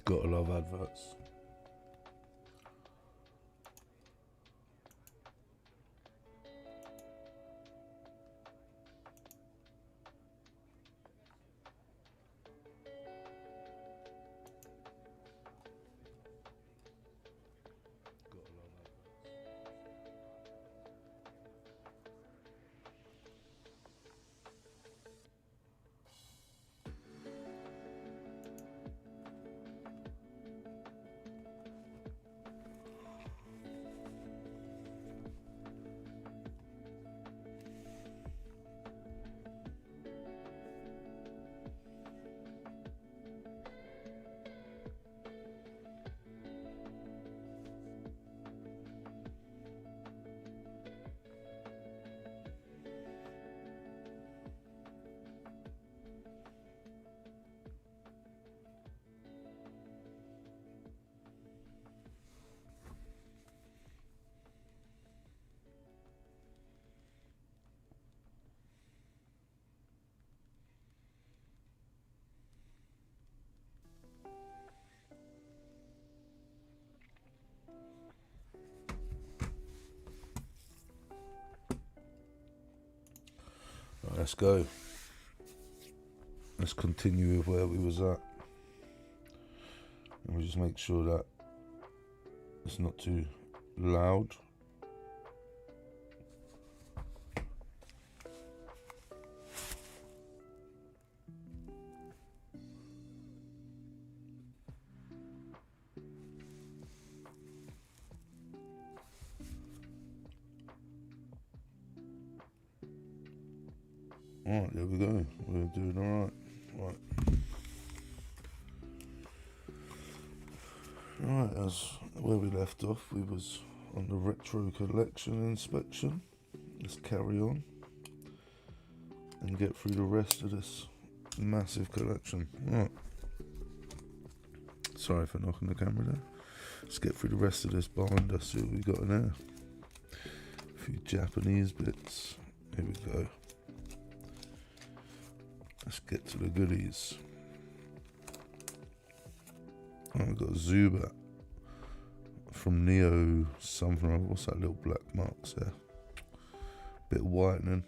Gotta love adverts. Right, let's go. Let's continue with where we was at. And we just make sure that it's not too loud. Alright, there we go. We're doing alright. Right. Right, as where we left off, we was on the retro collection inspection. Let's carry on and get through the rest of this massive collection. Right. Sorry for knocking the camera there. Let's get through the rest of this binder, see what we got in there. A few Japanese bits. Here we go. Let's get to the goodies. Oh, we've got Zubat from Neo something or other. What's that little black marks there? Bit of whitening.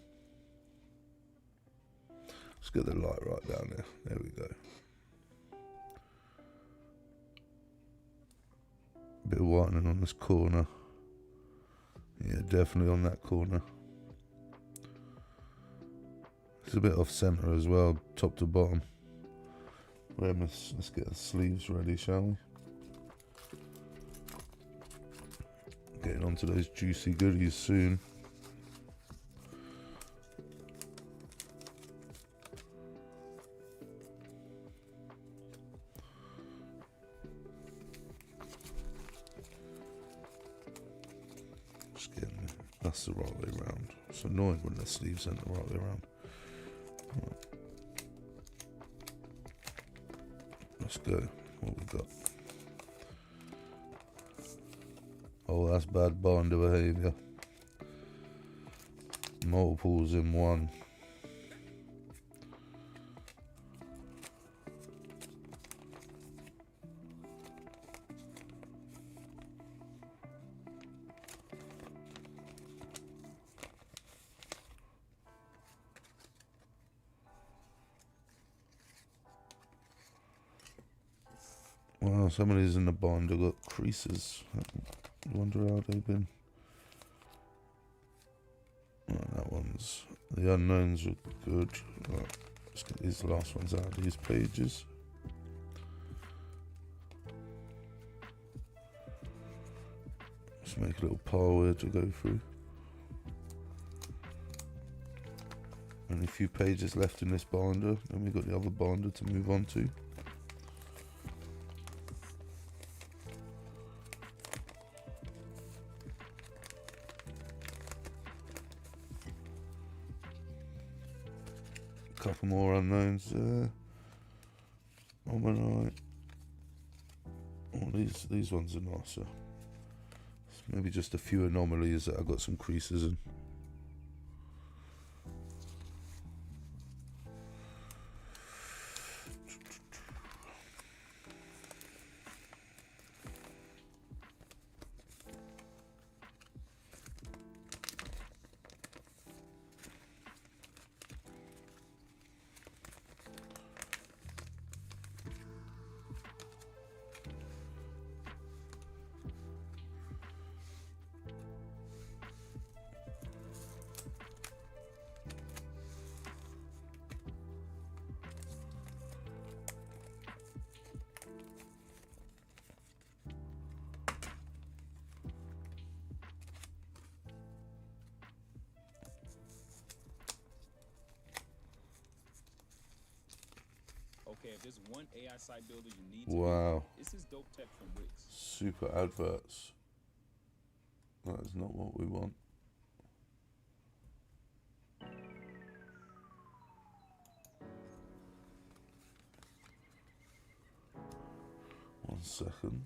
Let's get the light right down there. There we go. Bit of whitening on this corner. Yeah, definitely on that corner. It's a bit off center as well, top to bottom. Let's get the sleeves ready, shall we? Getting onto those juicy goodies soon. Just getting that's the right way around. It's annoying when the sleeves aren't the right way around. Right. Let's go. What we got? Oh, that's bad binder behaviour. Multiples in one. Wow, some of these in the binder got creases. I wonder how they've been. Right, that one's the unknowns are good. Right, let's get these last ones out of these pages. Let's make a little pile here to go through. Only a few pages left in this binder, then we've got the other binder to move on to. Couple more unknowns there. Oh, these ones are nicer. Maybe just a few anomalies that I've got some creases in. Okay, if there's one AI site builder you need to Wow. it's this dope tech from Wix. Super adverts. That is not what we want. One second.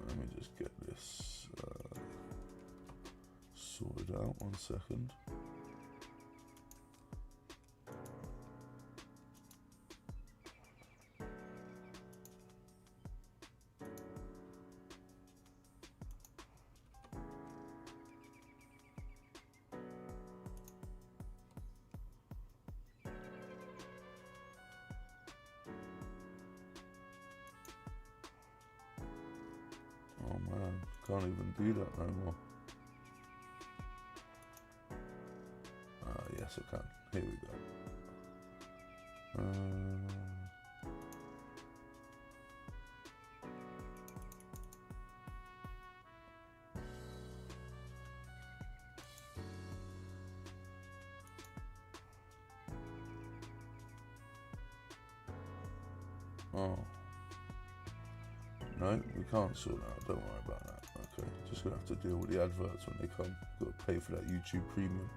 Let me just get this sorted out. 1 second. Oh man, can't even do that no more. Yes I can. Here we go. Oh. No, we can't sort that out. Don't worry about that. Okay, just gonna have to deal with the adverts when they come. Got to pay for that YouTube Premium.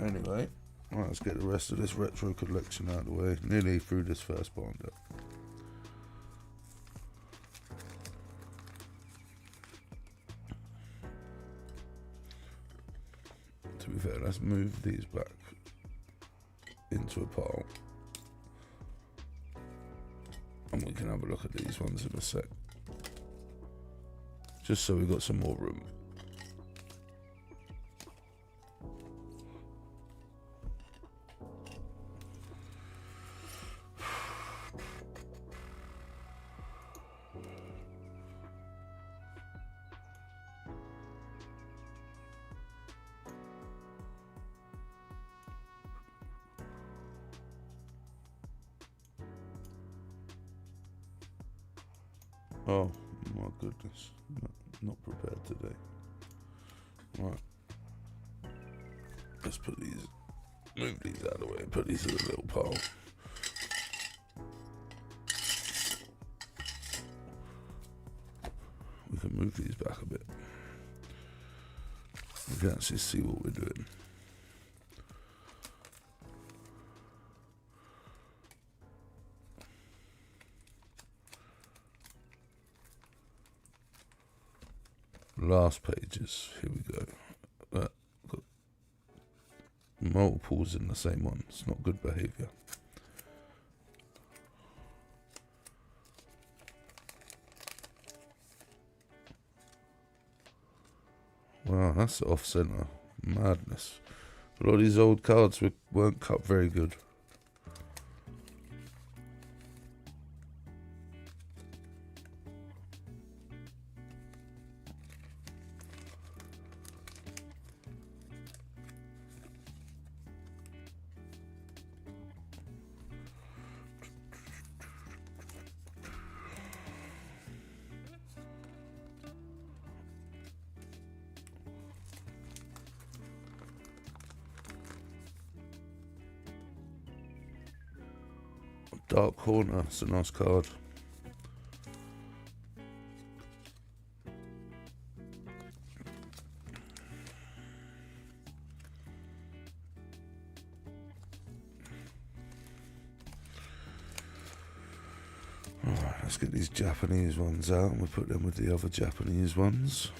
Anyway, right, let's get the rest of this retro collection out of the way. Nearly through this first binder. To be fair, let's move these back into a pile. And we can have a look at these ones in a sec. Just so we've got some more room. Oh my goodness, not prepared today. Right, let's put these, move these out of the way and put these in a little pile. We can move these back a bit. We can actually see what we're doing. Last pages, here we go. Got multiples in the same one. It's not good behavior. Wow, that's off center. Madness. A lot of these old cards weren't cut very good. Dark Corner, it's a nice card. Alright, let's get these Japanese ones out and we'll put them with the other Japanese ones.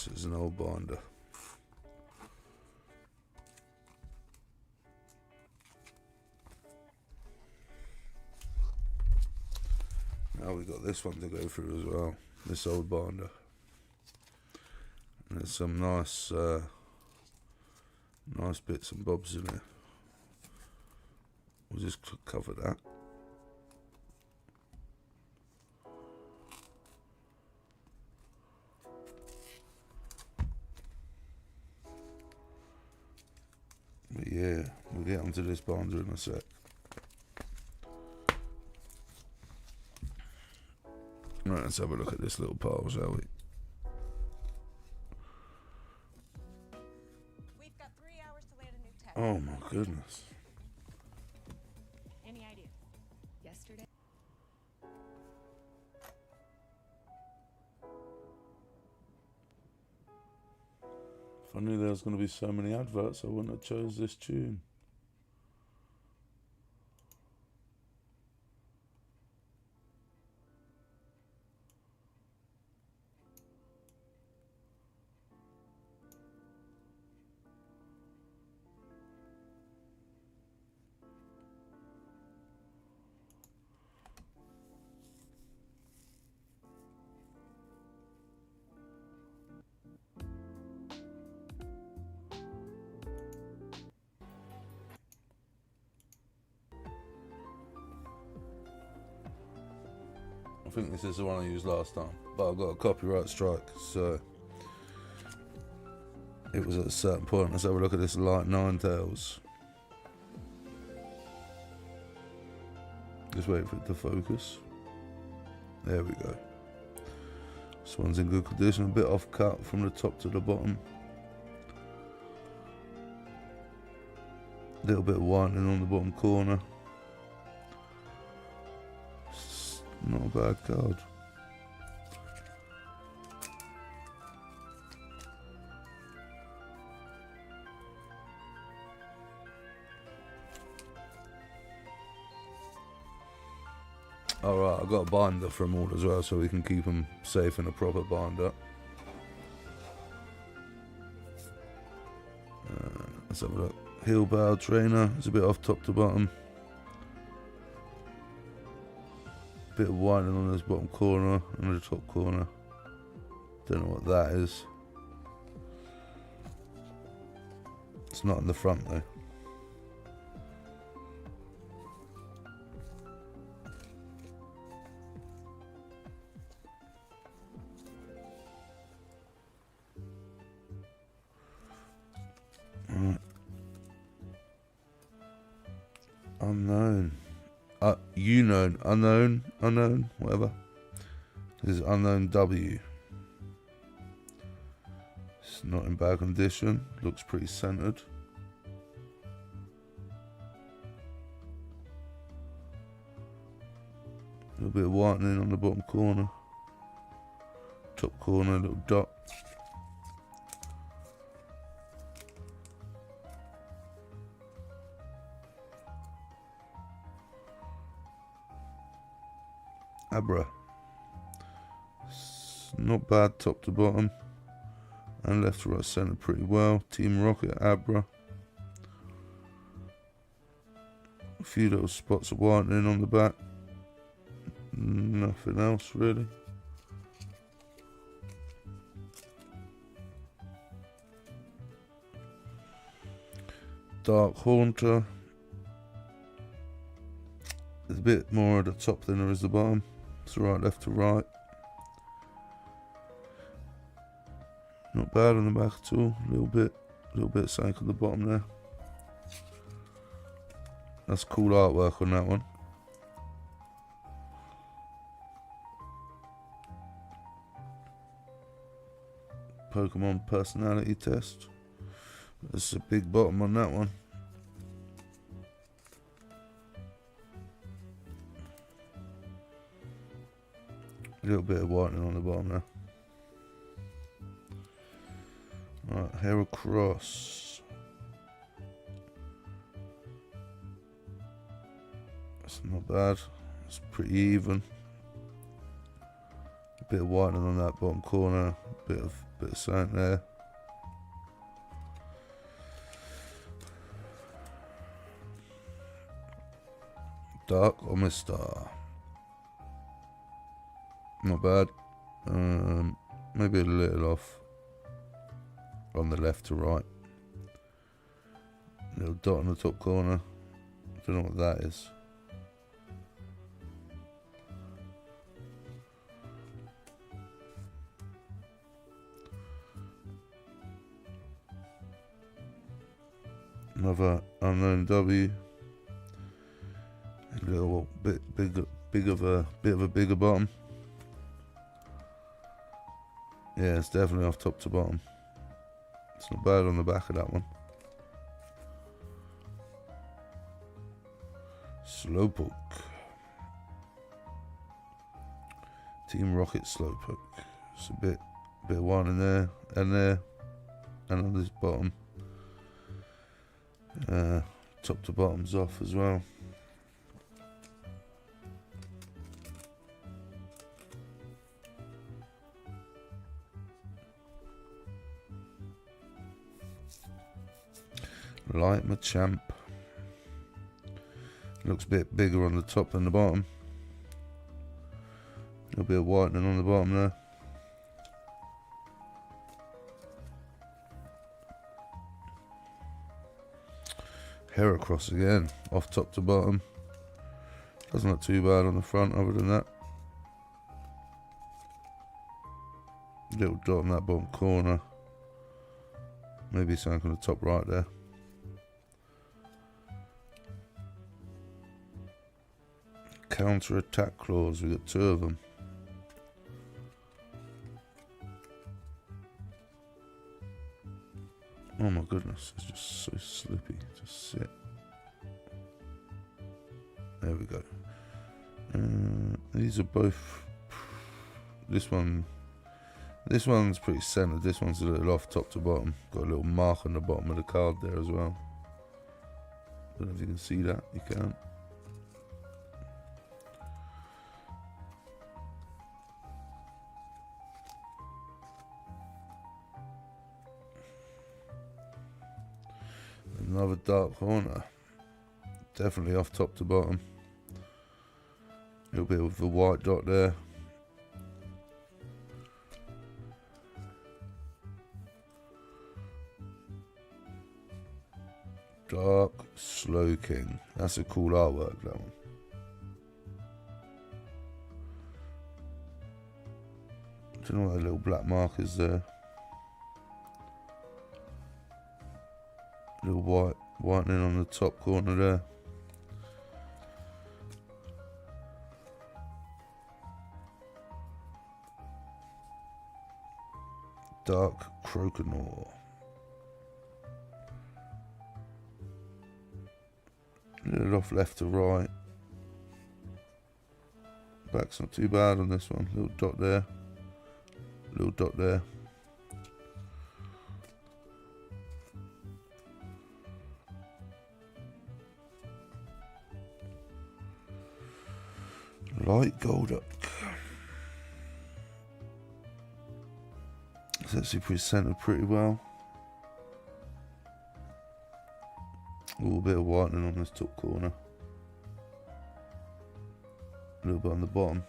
This is an old binder. Now we've got this one to go through as well. This old binder. And there's some nice nice bits and bobs in it. We'll just cover that. But yeah, we'll get onto this binder in a sec. Right, let's have a look at this little pile, shall we? We've got 3 hours to land a new tech. Oh my goodness. Any idea? Yesterday? If I knew there was going to be so many adverts, I wouldn't have chose this tune. I think this is the one I used last time, but I got a copyright strike, so it was at a certain point. Let's have a look at this light nine tails. Just wait for it to focus. There we go. This one's in good condition, a bit off cut from the top to the bottom. A little bit of whitening on the bottom corner. Not a bad card. Alright, I got a binder for them all as well, so we can keep them safe in a proper binder. Let's have a look. Heel bow trainer, it's a bit off top to bottom. Bit of whitening on this bottom corner and the top corner. Don't know what that is. It's not in the front though. Unknown. Unknown, whatever. This is unknown W. It's not in bad condition. Looks pretty centered. A little bit of whitening on the bottom corner. Top corner, a little dot. Abra. It's not bad top to bottom. And left to right centre pretty well. Team Rocket, Abra. A few little spots of whitening on the back. Nothing else really. Dark Haunter. There's a bit more at the top than there is the bottom. It's right, left to right. Not bad on the back at all. A little bit sank at the bottom there. That's cool artwork on that one. Pokemon personality test. There's a big bottom on that one. A little bit of whitening on the bottom there. Right, hair across. That's not bad. It's pretty even. A bit of whitening on that bottom corner. A bit of something there. Dark Almost Star. Not bad. Maybe a little off on the left to right. Little dot on the top corner. Don't know what that is. Another unknown W. A little bit bit of a bigger bottom. Yeah, it's definitely off top to bottom. It's not bad on the back of that one. Slowpoke. Team Rocket Slowpoke. It's a bit of one in there, and on this bottom. Top to bottom's off as well. Light Machamp. Looks a bit bigger on the top than the bottom. A little bit of whitening on the bottom there. Heracross again, off top to bottom. Doesn't look too bad on the front other than that. Little dot on that bottom corner. Maybe something on the top right there. Counter attack claws, we got 2 of them. Oh my goodness, it's just so slippy. Just sit. There we go. These are both. This one's pretty centered. This one's a little off top to bottom. Got a little mark on the bottom of the card there as well. Don't know if you can see that. You can. Another dark corner. Definitely off top to bottom. A little bit of the white dot there. Dark Slowking. That's a cool artwork, that one. Don't know what that little black mark is there. Little whitening on the top corner there. Dark Croconaw. Little off left to right. Back's not too bad on this one. Little dot there. Little dot there. Light Golduck. It's actually presented pretty well. A little bit of whitening on this top corner. A little bit on the bottom.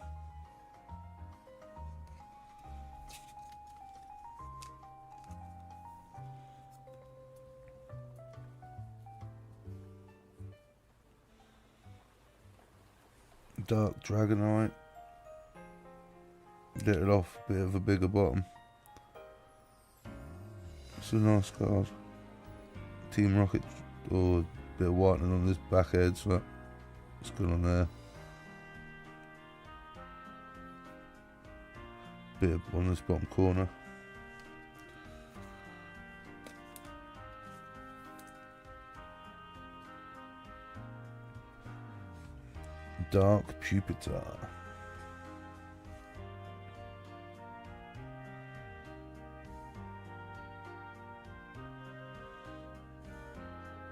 Dark Dragonite. Get it off, bit of a bigger bottom. It's a nice card. Team Rocket, or a bit of whitening on this back edge, so that's good on there. Bit on this bottom corner. Dark Pupitar.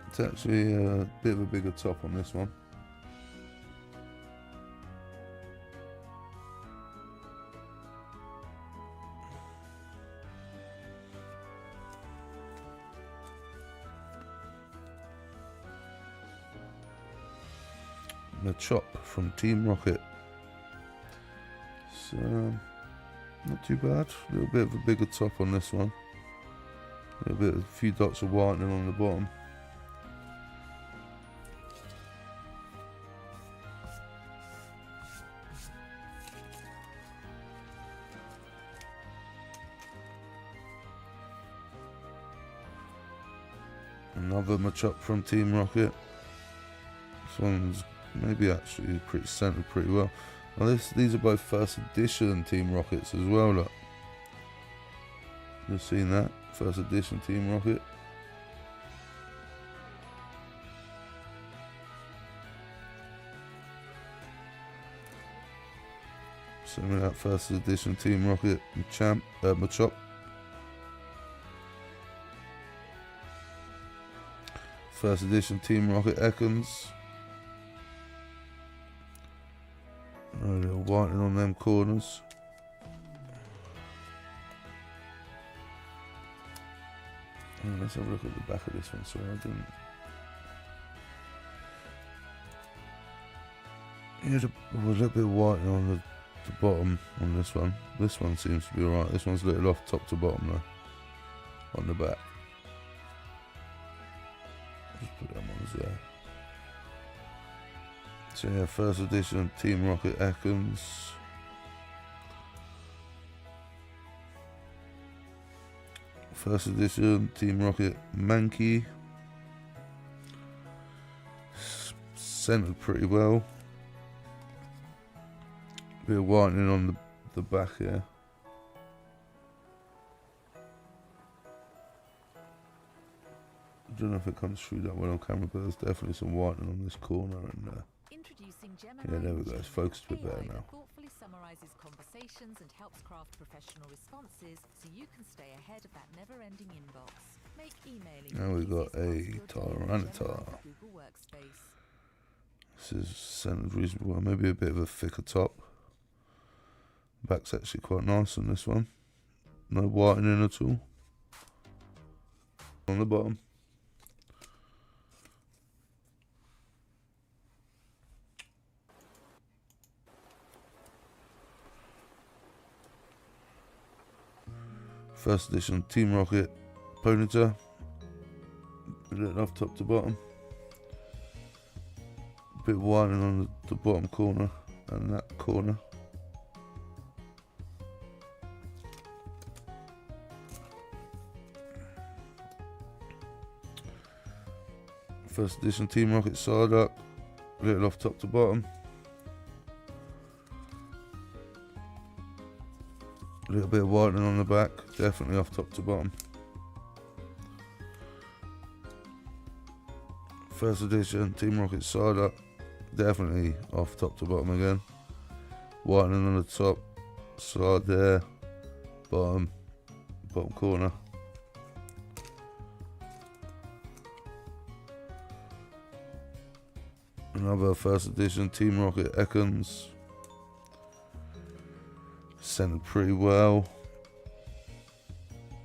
It's actually a bit of a bigger top on this one. Machop from Team Rocket. So, not too bad. A little bit of a bigger top on this one. A few dots of whitening on the bottom. Another Machop from Team Rocket. This one's maybe actually pretty centered pretty well. Well, these are both first edition Team Rockets as well. Look, you've seen that first edition Team Rocket. Sending out first edition Team Rocket Machop. First edition Team Rocket Ekans. A little whitening on them corners. Let's have a look at the back of this one. Sorry, I didn't. Here's a little bit of whitening on the bottom on this one. This one seems to be alright. This one's a little off top to bottom though. On the back. Just put them on there. So yeah, first edition Team Rocket Ekans. First edition Team Rocket Mankey. Centered pretty well. Bit of whitening on the back here. I don't know if it comes through that well on camera, but there's definitely some whitening on this corner and yeah, there we go. It's focused a bit better now. Thoughtfully summarizes conversations and helps craft professional responses so you can stay ahead of that never-ending inbox. Make emailing. Now we've got a Tyranitar. Google Workspace. This is centered reasonably well. Maybe a bit of a thicker top. Back's actually quite nice on this one. No whitening at all. On the bottom. First edition Team Rocket Ponyta. Lit off top to bottom. Bit of whitening on the bottom corner and that corner. First edition Team Rocket Psyduck. Lit off top to bottom. A little bit of whitening on the back, definitely off top to bottom. First edition Team Rocket Psyduck, definitely off top to bottom again. Whitening on the top, side there, bottom corner. Another first edition Team Rocket Ekans. Centered pretty well.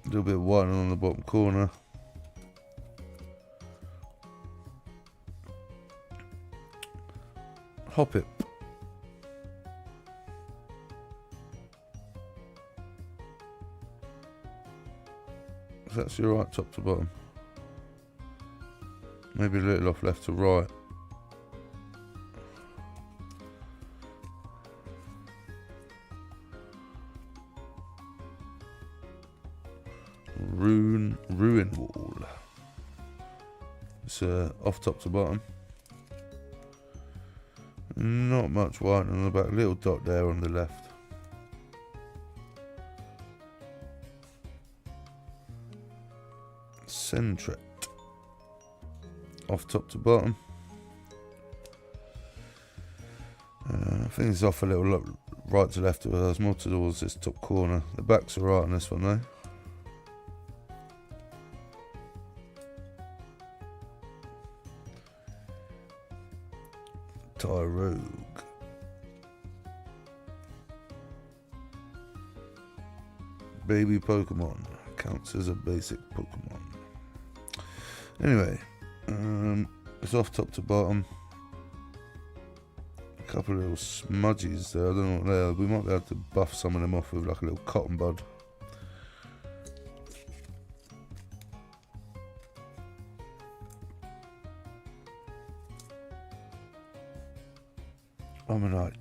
A little bit of whitening on the bottom corner. Hoppip. It's actually right top to bottom. Maybe a little off left to right. Ruin Wall. It's off top to bottom. Not much white on the back. Little dot there on the left. Centret. Off top to bottom. I think it's off a little right to left of us, more towards this top corner. The backs are right on this one though. Tyrogue. Baby Pokemon. Counts as a basic Pokemon. Anyway, it's off top to bottom. A couple of little smudges there. I don't know what they are. We might be able to buff some of them off with like a little cotton bud. Ammonite.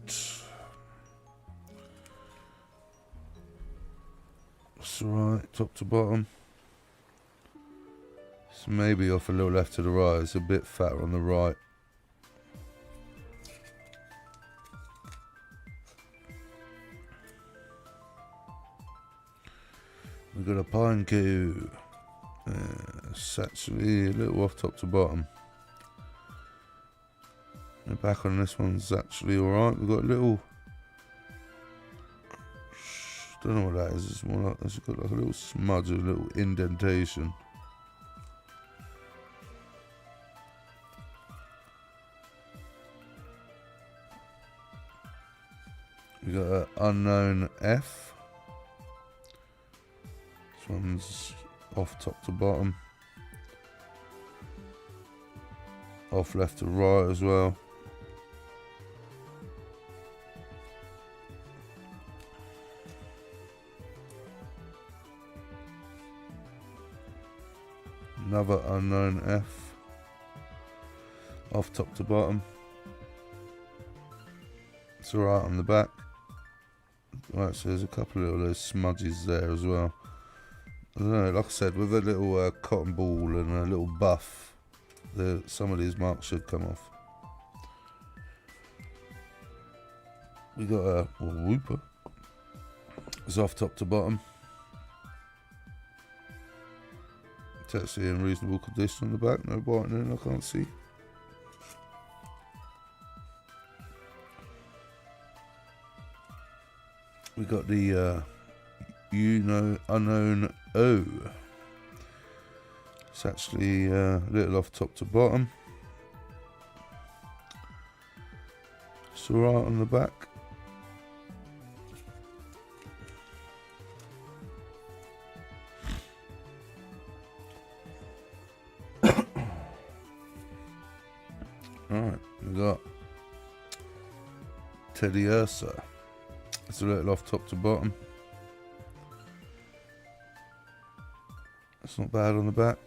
That's alright, top to bottom. So maybe off a little left to the right. It's a bit fatter on the right. We've got a pine cue. It's actually a little off top to bottom. The back on this one's actually alright. We've got a little, don't know what that is. It's more like, it's got like a little smudge, a little indentation. We got an unknown F. This one's off top to bottom. Off left to right as well. Another unknown F. Off top to bottom. It's alright on the back. Right, so there's a couple of those smudges there as well. I don't know, like I said, with a little cotton ball and a little buff, some of these marks should come off. We got a whooper. It's off top to bottom. It's actually in reasonable condition on the back, no biting, I can't see. We got the unknown O. It's actually a little off top to bottom. It's alright on the back. Alright, we got Teddy Ursa. It's a little off top to bottom. It's not bad on the back.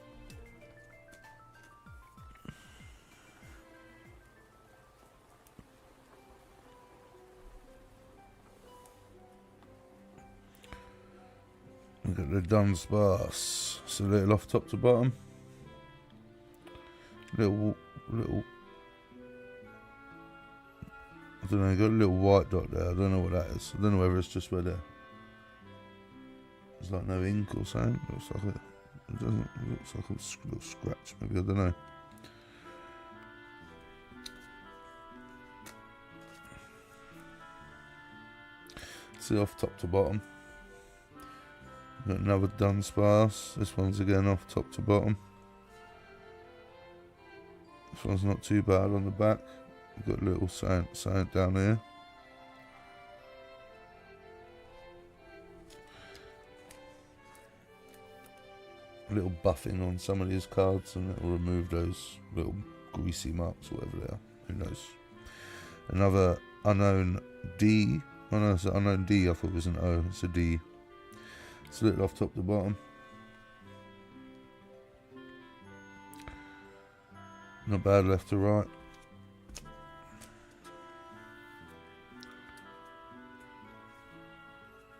We've got the Dunsparce. It's a little off top to bottom. Little, I don't know, got a little white dot there. I don't know what that is. I don't know whether it's just where there's like no ink or something. Looks like it looks like a little scratch, maybe, I don't know. See, off top to bottom. Got another Dunsparce. This one's again off top to bottom. This one's not too bad on the back. We've got a little sand down here. A little buffing on some of these cards, and it will remove those little greasy marks, whatever they are. Who knows? Another unknown D. Oh no, it's an unknown D. I thought it was an O. It's a D. It's a little off top to bottom. Not bad left to right.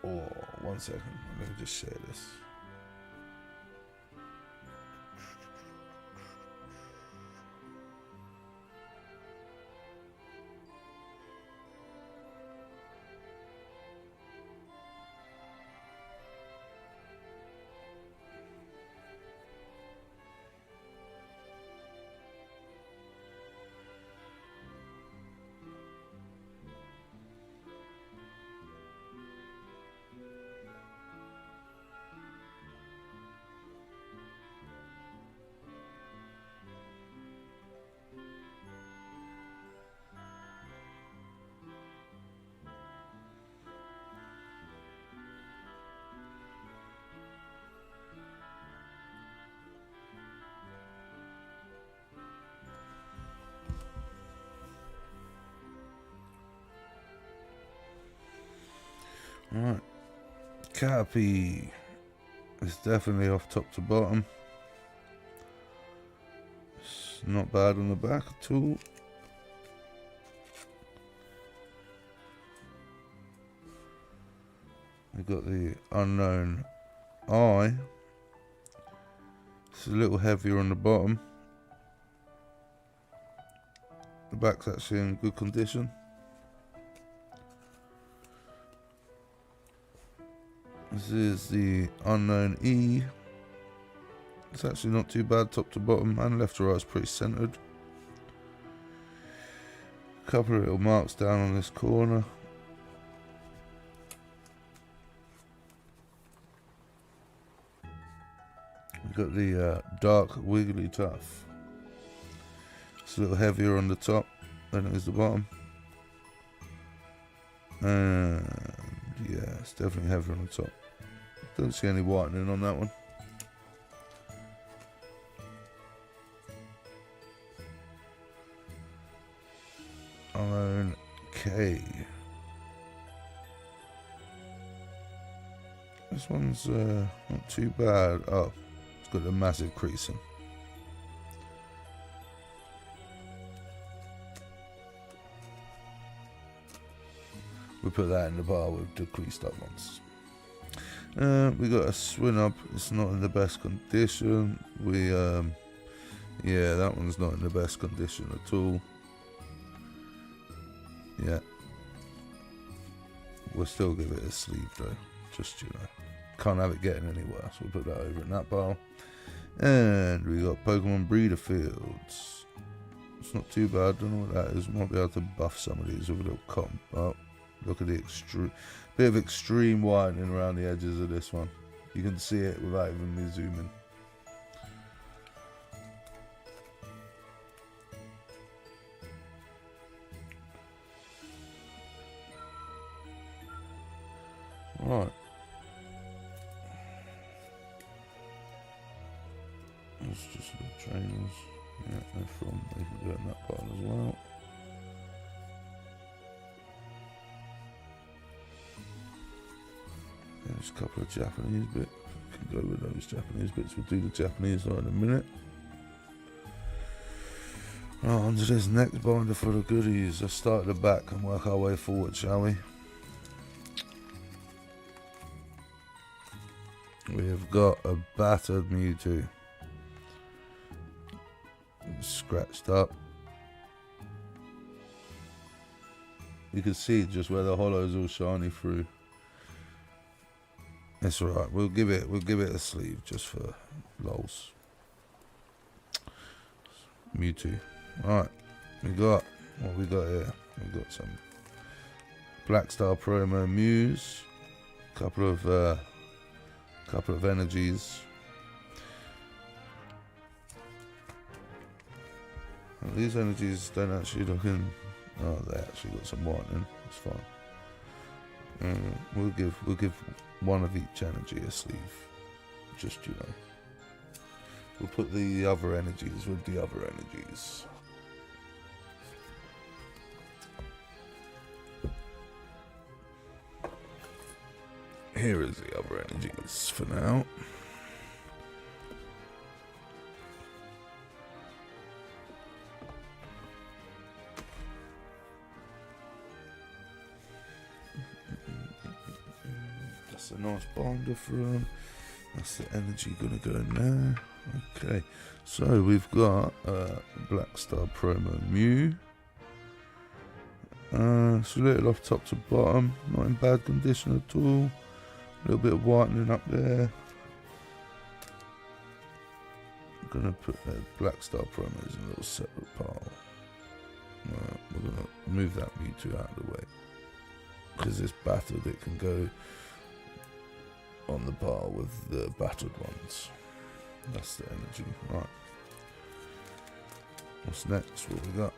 Oh, 1 second. Let me just share this. Right. Cappy. It's definitely off top to bottom. It's not bad on the back at all. We've got the unknown eye. It's a little heavier on the bottom. The back's actually in good condition. This is the unknown E. It's actually not too bad top to bottom, and left to right is pretty centered. A couple of little marks down on this corner. We've got the dark wiggly tuff. It's a little heavier on the top than it is the bottom. And yeah, it's definitely heavier on the top. Don't see any whitening on that one. Iron K. This one's not too bad. Oh, it's got a massive creasing. We put that in the bar with the creased up ones. We got a swing up. It's not in the best condition. Yeah, that one's not in the best condition at all. Yeah. We'll still give it a sleeve though. Just, you know. Can't have it getting any worse. We'll put that over in that pile. And we got Pokemon Breeder Fields. It's not too bad. Don't know what that is. Might be able to buff some of these with a little cotton. Oh, look at the bit of extreme whitening around the edges of this one. You can see it without even me zooming. Right. That's just little trainers. Yeah, they're from. They can do it in that part as well. There's a couple of Japanese bits. Can go with those Japanese bits. We'll do the Japanese one in a minute. Right, on to this next binder for the goodies. Let's start at the back and work our way forward, shall we? We've got a battered Mewtwo. Scratched up. You can see just where the hollow's all shiny through. It's alright. We'll give it a sleeve just for lols. Mewtwo. Alright. What we got here? We got some Black Star Promo Muse. Couple of energies. And these energies don't actually look in. Oh, they actually got some whitening. It's fine. We'll give one of each energy a sleeve. Just, you know. We'll put the other energies with the other energies. Here is the other energies for now. That's a nice binder for them. That's the energy gonna go in there. Okay, so we've got Black Star Promo Mew. It's a little off top to bottom, not in bad condition at all. A little bit of whitening up there. I'm gonna put Black Star Promos in a little separate pile. We're gonna move that Mewtwo out of the way because it's battered. It can go on the pile with the battered ones. That's the energy. Right. What's next? What we got?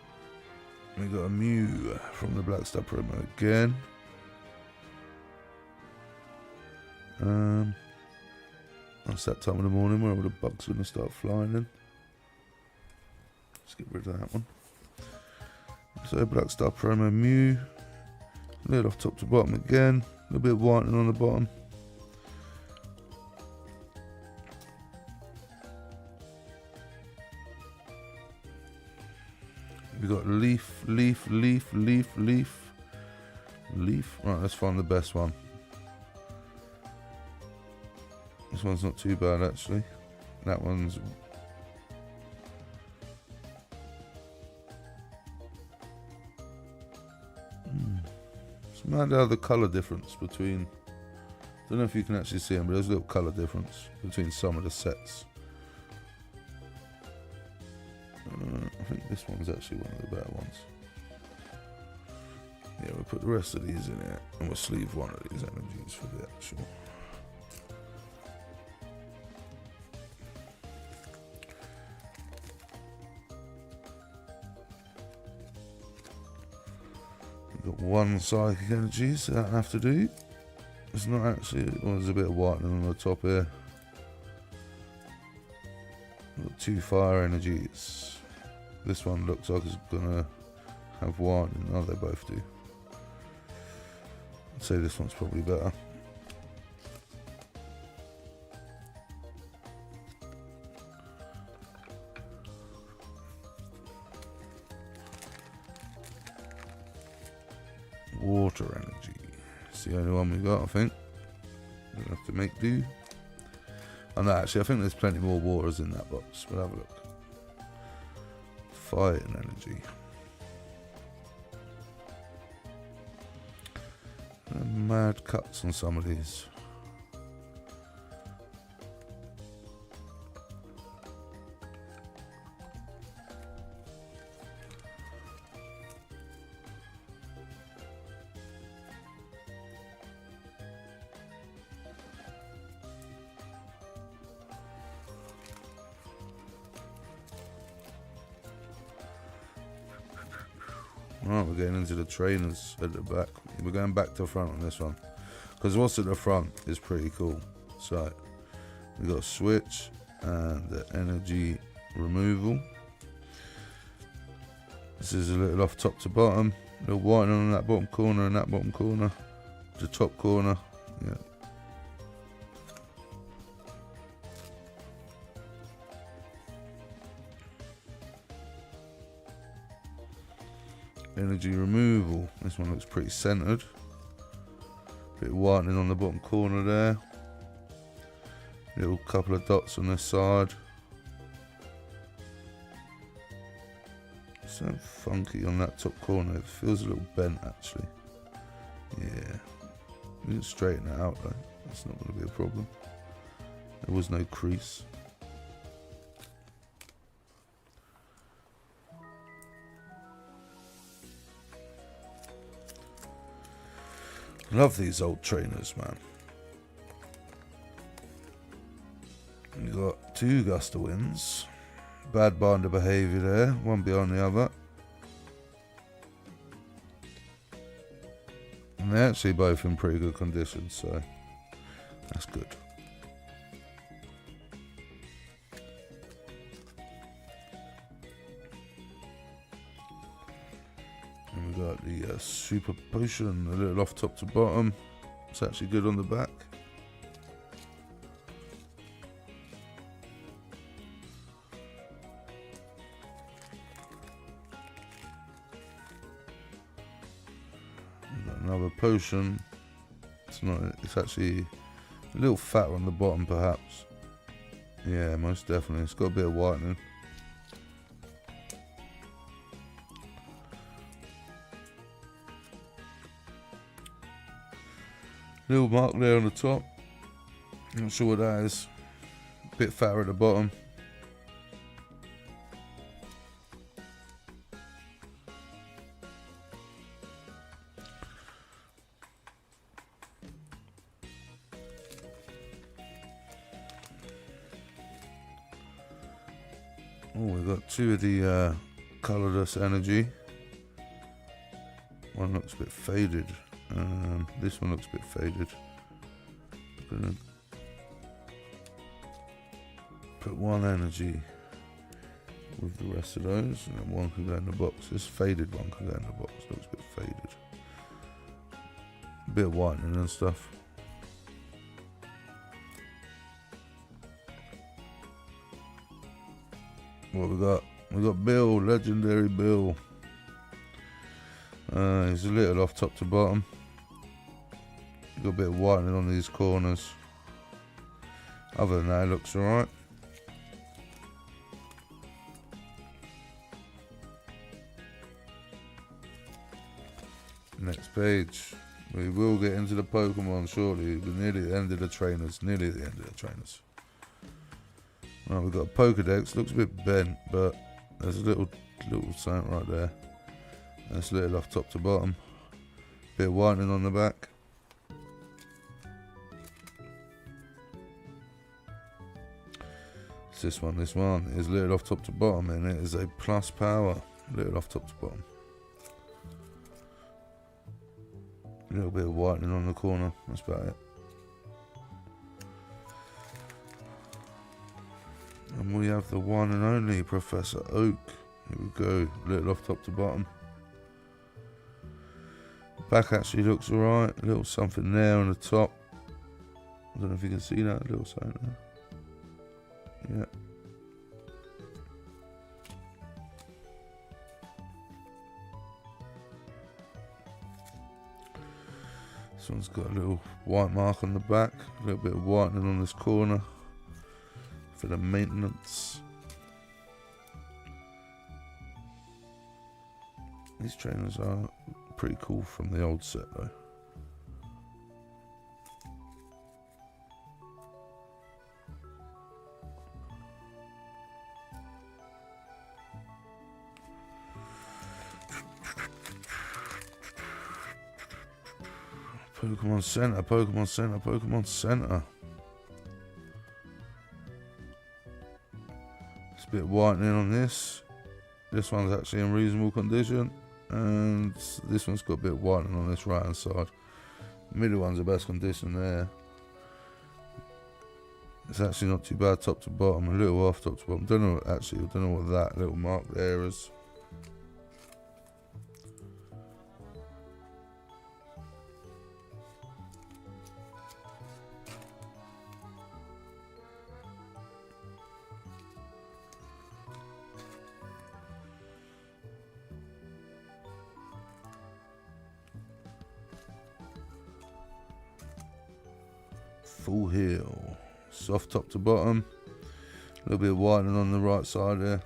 We got a Mew from the Black Star promo again. That's that time of the morning where all the bugs are going to start flying in. Let's get rid of that one. So Black Star promo Mew. Lid off top to bottom again. little bit of whitening on the bottom. We've got leaf. Right, let's find the best one. This one's not too bad actually. That one's... It's mad how the colour difference between... I don't know if you can actually see them, but there's a little colour difference between some of the sets. I think this one's actually one of the better ones. Yeah, we'll put the rest of these in here and we'll sleeve one of these energies for the actual. We've got one psychic energy, so that'll have to do. It's not actually, well, there's a bit of whitening on the top here. We've got 2 fire energies. This one looks like it's gonna have whitening. Oh, they both do. I'd say this one's probably better. Water energy. It's the only one we got, I think. We'll have to make do. Oh no, actually I think there's plenty more waters in that box. We'll have a look. Fighting energy. Mad cuts on some of these. Right, we're getting into the trainers at the back. We're going back to the front on this one, because what's at the front is pretty cool. So we've got a switch and the energy removal. This is a little off top to bottom, a little whitening on that bottom corner and that bottom corner, the top corner. Yeah. Energy removal. This one looks pretty centered. Bit of whitening on the bottom corner there. Little couple of dots on this side. So funky on that top corner. It feels a little bent actually. Yeah. We can straighten it out though. That's not going to be a problem. There was no crease. Love these old trainers, man. We've got 2 gust of winds. Bad binder behaviour there, one behind the other. And they're actually both in pretty good condition, so that's good. And we got the super potion, a little off top to bottom. It's actually good on the back. We've got another potion. It's not. It's actually a little fatter on the bottom, perhaps. Yeah, most definitely. It's got a bit of whitening. Little mark there on the top. Not sure what that is. A bit fatter at the bottom. Oh, we've got 2 of the colourless energy. One looks a bit faded. This one looks a bit faded. I'm gonna put 1 energy with the rest of those, and then 1 can go in the box. This faded one can go in the box. Looks a bit faded. A bit of whitening and stuff. What we got? We got Bill, legendary Bill. He's a little off top to bottom. Got a bit of whitening on these corners. Other than that, it looks alright. Next page. We will get into the Pokemon shortly. We're nearly at the end of the trainers. Right, we've got a Pokedex. Looks a bit bent, but there's a little something right there. That's a little off top to bottom. Bit of whitening on the back. It's this one. This one is a little off top to bottom, and it is a plus power. Little off top to bottom. A little bit of whitening on the corner. That's about it. And we have the one and only Professor Oak. Here we go. Little off top to bottom. Back actually looks alright. A little something there on the top. I don't know if you can see that. A little something there. Yeah. This one's got a little white mark on the back. A little bit of whitening on this corner for the maintenance. These trainers are pretty cool from the old set though. Pokemon Center, Pokemon Center, Pokemon Center. It's a bit of whitening on this. This one's actually in reasonable condition. And this one's got a bit of whitening on this right hand side. Middle one's the best condition there. It's actually not too bad top to bottom, a little off top to bottom. I don't know what that little mark there is. Full heel, soft top to bottom, a little bit of whitening on the right side there.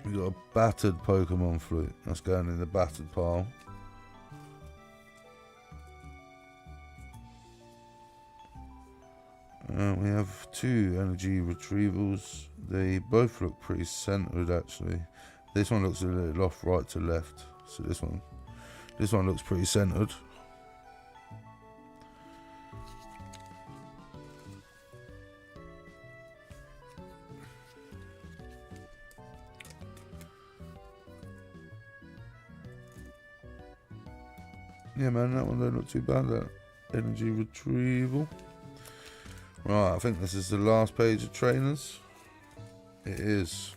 We got a battered Pokemon flute, that's going in the battered pile. And we have two energy retrievals. They both look pretty centered actually. This one looks a little off right to left. So this one looks pretty centered. Yeah man, that one don't look too bad, that energy retrieval. Right, I think this is the last page of trainers. It is.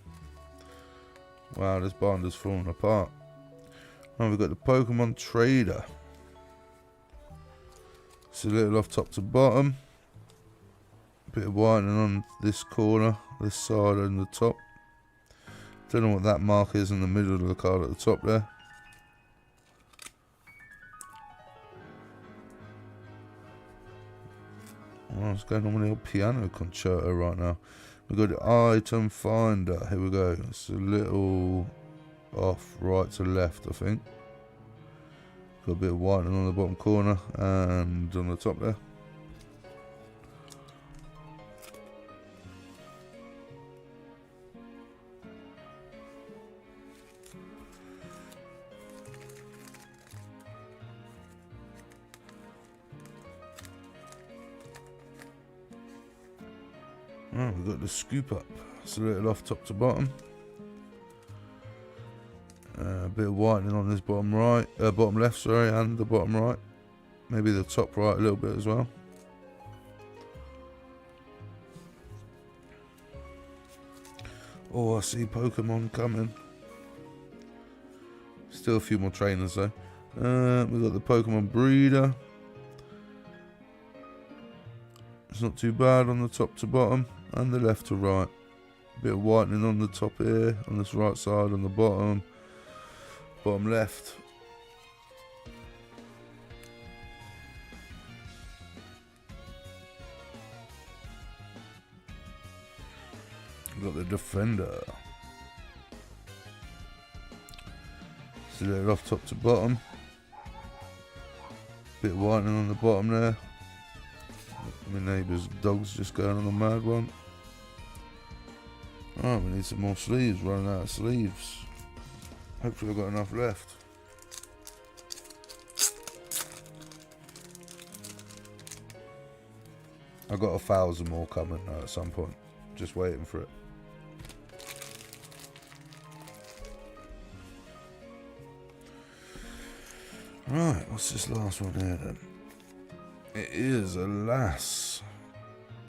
Wow, this binder's falling apart. Now we've got the Pokemon Trader. It's a little off top to bottom. A bit of whitening on this corner, this side and the top. Don't know what that mark is in the middle of the card at the top there. What's going on with the old piano concerto right now? We've got the item finder. Here we go. It's a little off right to left, I think. Got a bit of whitening on the bottom corner and on the top there. Oh, we've got the scoop up. It's a little off top to bottom. A bit of whitening on this bottom right, bottom left, sorry, and the bottom right. Maybe the top right a little bit as well. Oh, I see Pokemon coming. Still a few more trainers though. We've got the Pokemon breeder. It's not too bad on the top to bottom and the left to right. Bit of whitening on the top here, on this right side, on the bottom left. We've got the defender. Select off top to bottom. Bit of whitening on the bottom there. My neighbour's dog's just going on a mad one. Alright, we need some more sleeves, running out of sleeves. Hopefully I've got enough left. I've got 1,000 more coming at some point. Just waiting for it. Right, what's this last one here then? It is a lass.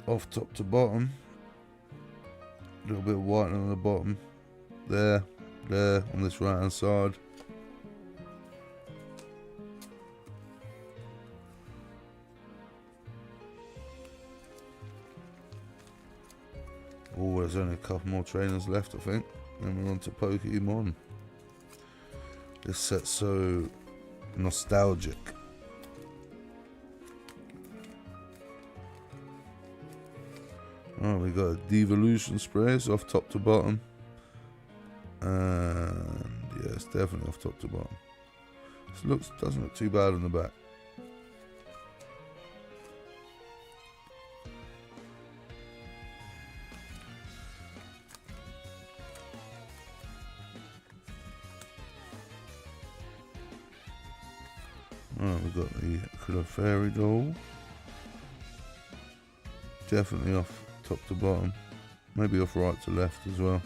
Off top to bottom. A little bit of whitening on the bottom. There, on this right hand side. Oh, there's only a couple more trainers left, I think. Then we're on to Pokemon. This set's so nostalgic. Oh, we got a devolution sprays off top to bottom. And yeah, it's definitely off top to bottom. This doesn't look too bad on the back. Alright, we've got the Clefairy doll. Definitely off top to bottom. Maybe off right to left as well.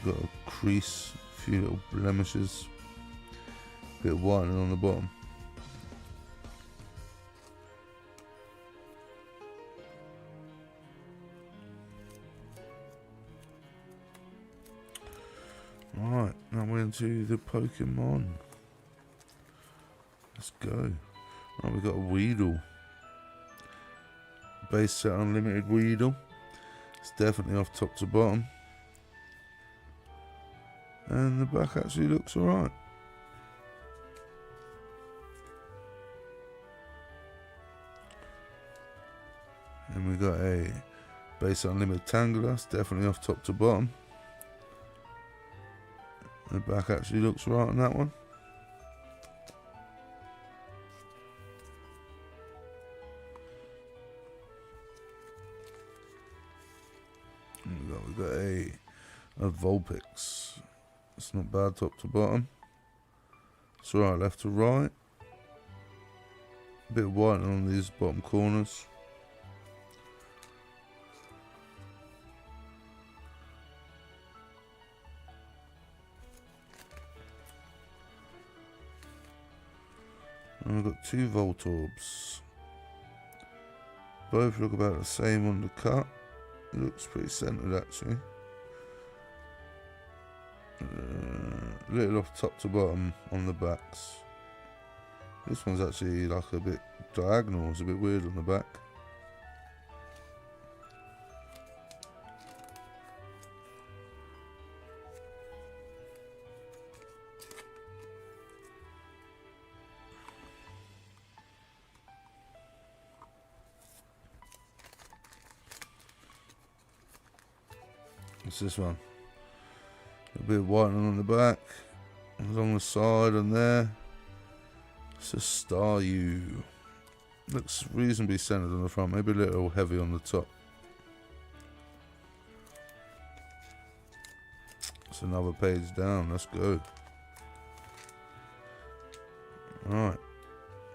Got a crease, a few little blemishes. Bit of whitening on the bottom. Right, now we're into the Pokemon. Let's go. Right, we've got a Weedle. Base set unlimited Weedle. It's definitely off top to bottom. And the back actually looks alright. And we got a base unlimited Tangler. It's definitely off top to bottom. The back actually looks right on that one. And we got a Vulpix. It's not bad top to bottom. It's alright left to right. A bit of white on these bottom corners. And we've got two Voltorbs. Both look about the same on the cut. It looks pretty centered actually. Little off top to bottom on the backs. This one's actually like a bit diagonal. It's a bit weird on the back. What's this one? A bit of whitening on the back, along the side and there. It's a Staryu. Looks reasonably centered on the front, maybe a little heavy on the top. It's another page down, let's go. Alright,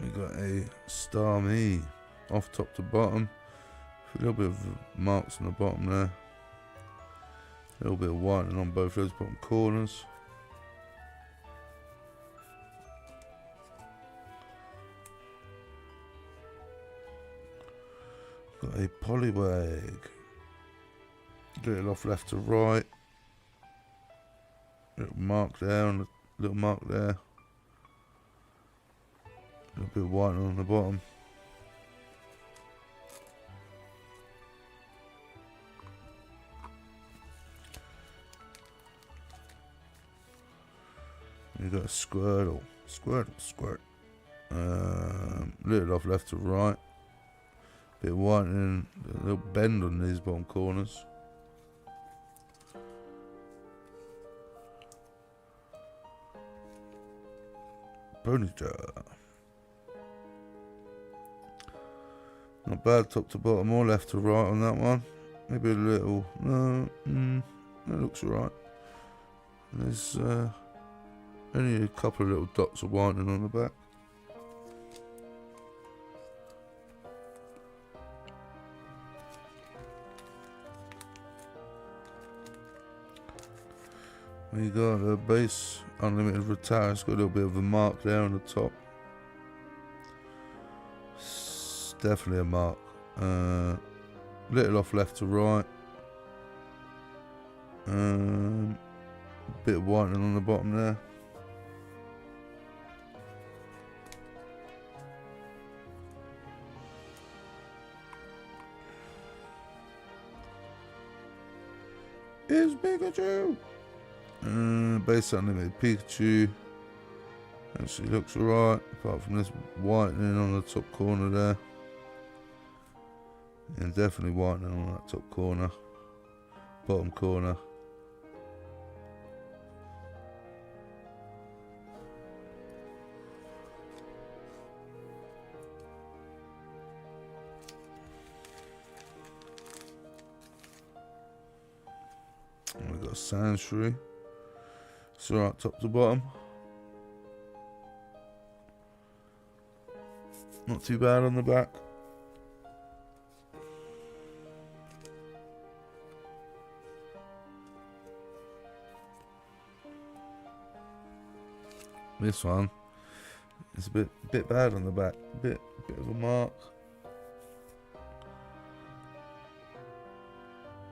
we got a Starmie, off top to bottom. A little bit of marks on the bottom there. A little bit of whitening on both those bottom corners. Got a Poliwag. Little off left to right. Little mark there, little mark there. A little bit of white on the bottom. You got a squirtle, squirt. Little off left to right. Bit of whitening, a little bend on these bottom corners. Ponytail. Not bad, top to bottom or left to right on that one. Maybe a little. No, that looks alright. There's only a couple of little dots of whitening on the back. We got a base unlimited retire. It's got a little bit of a mark there on the top. It's definitely a mark. Little off left to right. Bit of whitening on the bottom there. It's Pikachu! Base unlimited Pikachu. Actually looks alright, apart from this whitening on the top corner there. And definitely whitening on that top corner. Bottom corner. And we've got Sandshrew. It's alright top to bottom. Not too bad on the back. This one is a bit bad on the back. Bit of a mark.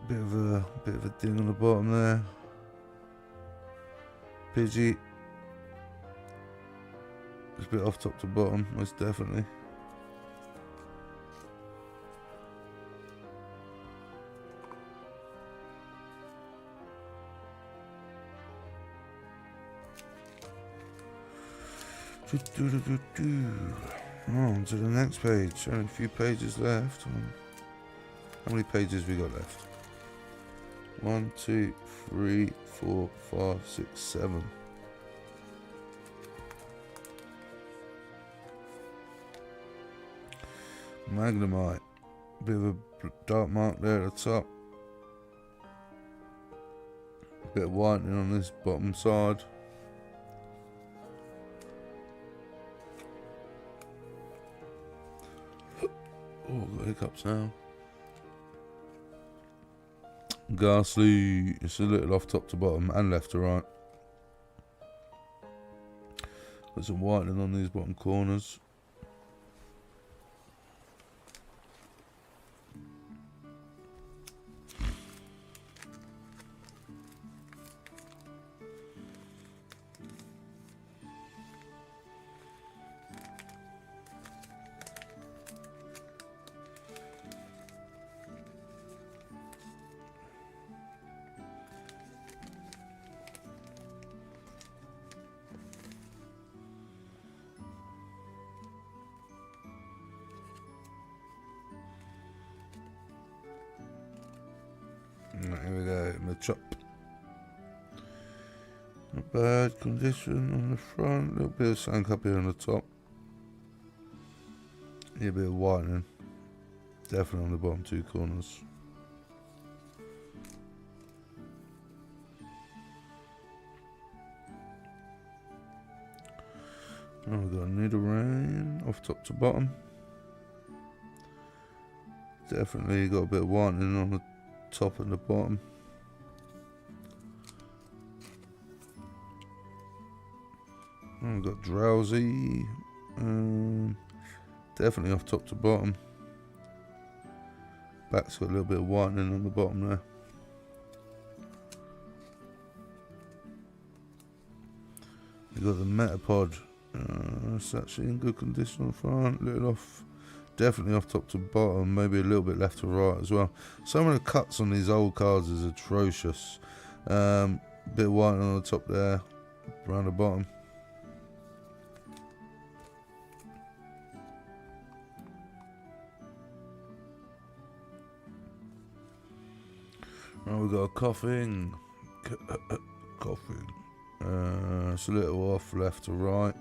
Bit of a ding on the bottom there. Pidgey. It's a bit off top to bottom, most definitely. On to the next page. Only a few pages left. How many pages we got left? 1, 2, 3, 4, 5, 6, 7. Magnemite. Bit of a dark mark there at the top. Bit of whitening on this bottom side. Oh, I've got hiccups now. Ghastly. It's a little off top to bottom and left to right. Got some whitening on these bottom corners. Right, here we go, Machop. Not bad condition on the front, a little bit of sand up here on the top. Yeah, a bit of whitening. Definitely on the bottom two corners. Now we've got a Nidoran off top to bottom. Definitely got a bit of whitening on the top and the bottom. Oh, we've got Drowsy. Definitely off top to bottom. Back's got a little bit of whitening on the bottom there. We got the Metapod. It's actually in good condition on the front. Little off, definitely off top to bottom. Maybe a little bit left to right as well. Some of the cuts on these old cards is atrocious. Bit of white on the top there, around the bottom. Right, we've got a coughing. Coughing. It's a little off left to right.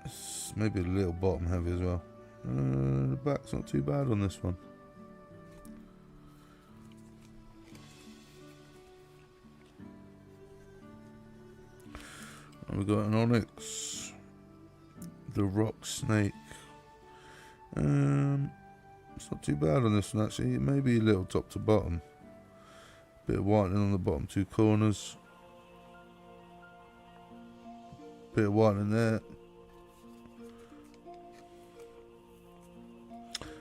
It's maybe a little bottom heavy as well. The back's not too bad on this one. And we've got an Onyx. The Rock Snake. It's not too bad on this one actually. Maybe a little top to bottom. Bit of whitening on the bottom two corners. Bit of whitening there.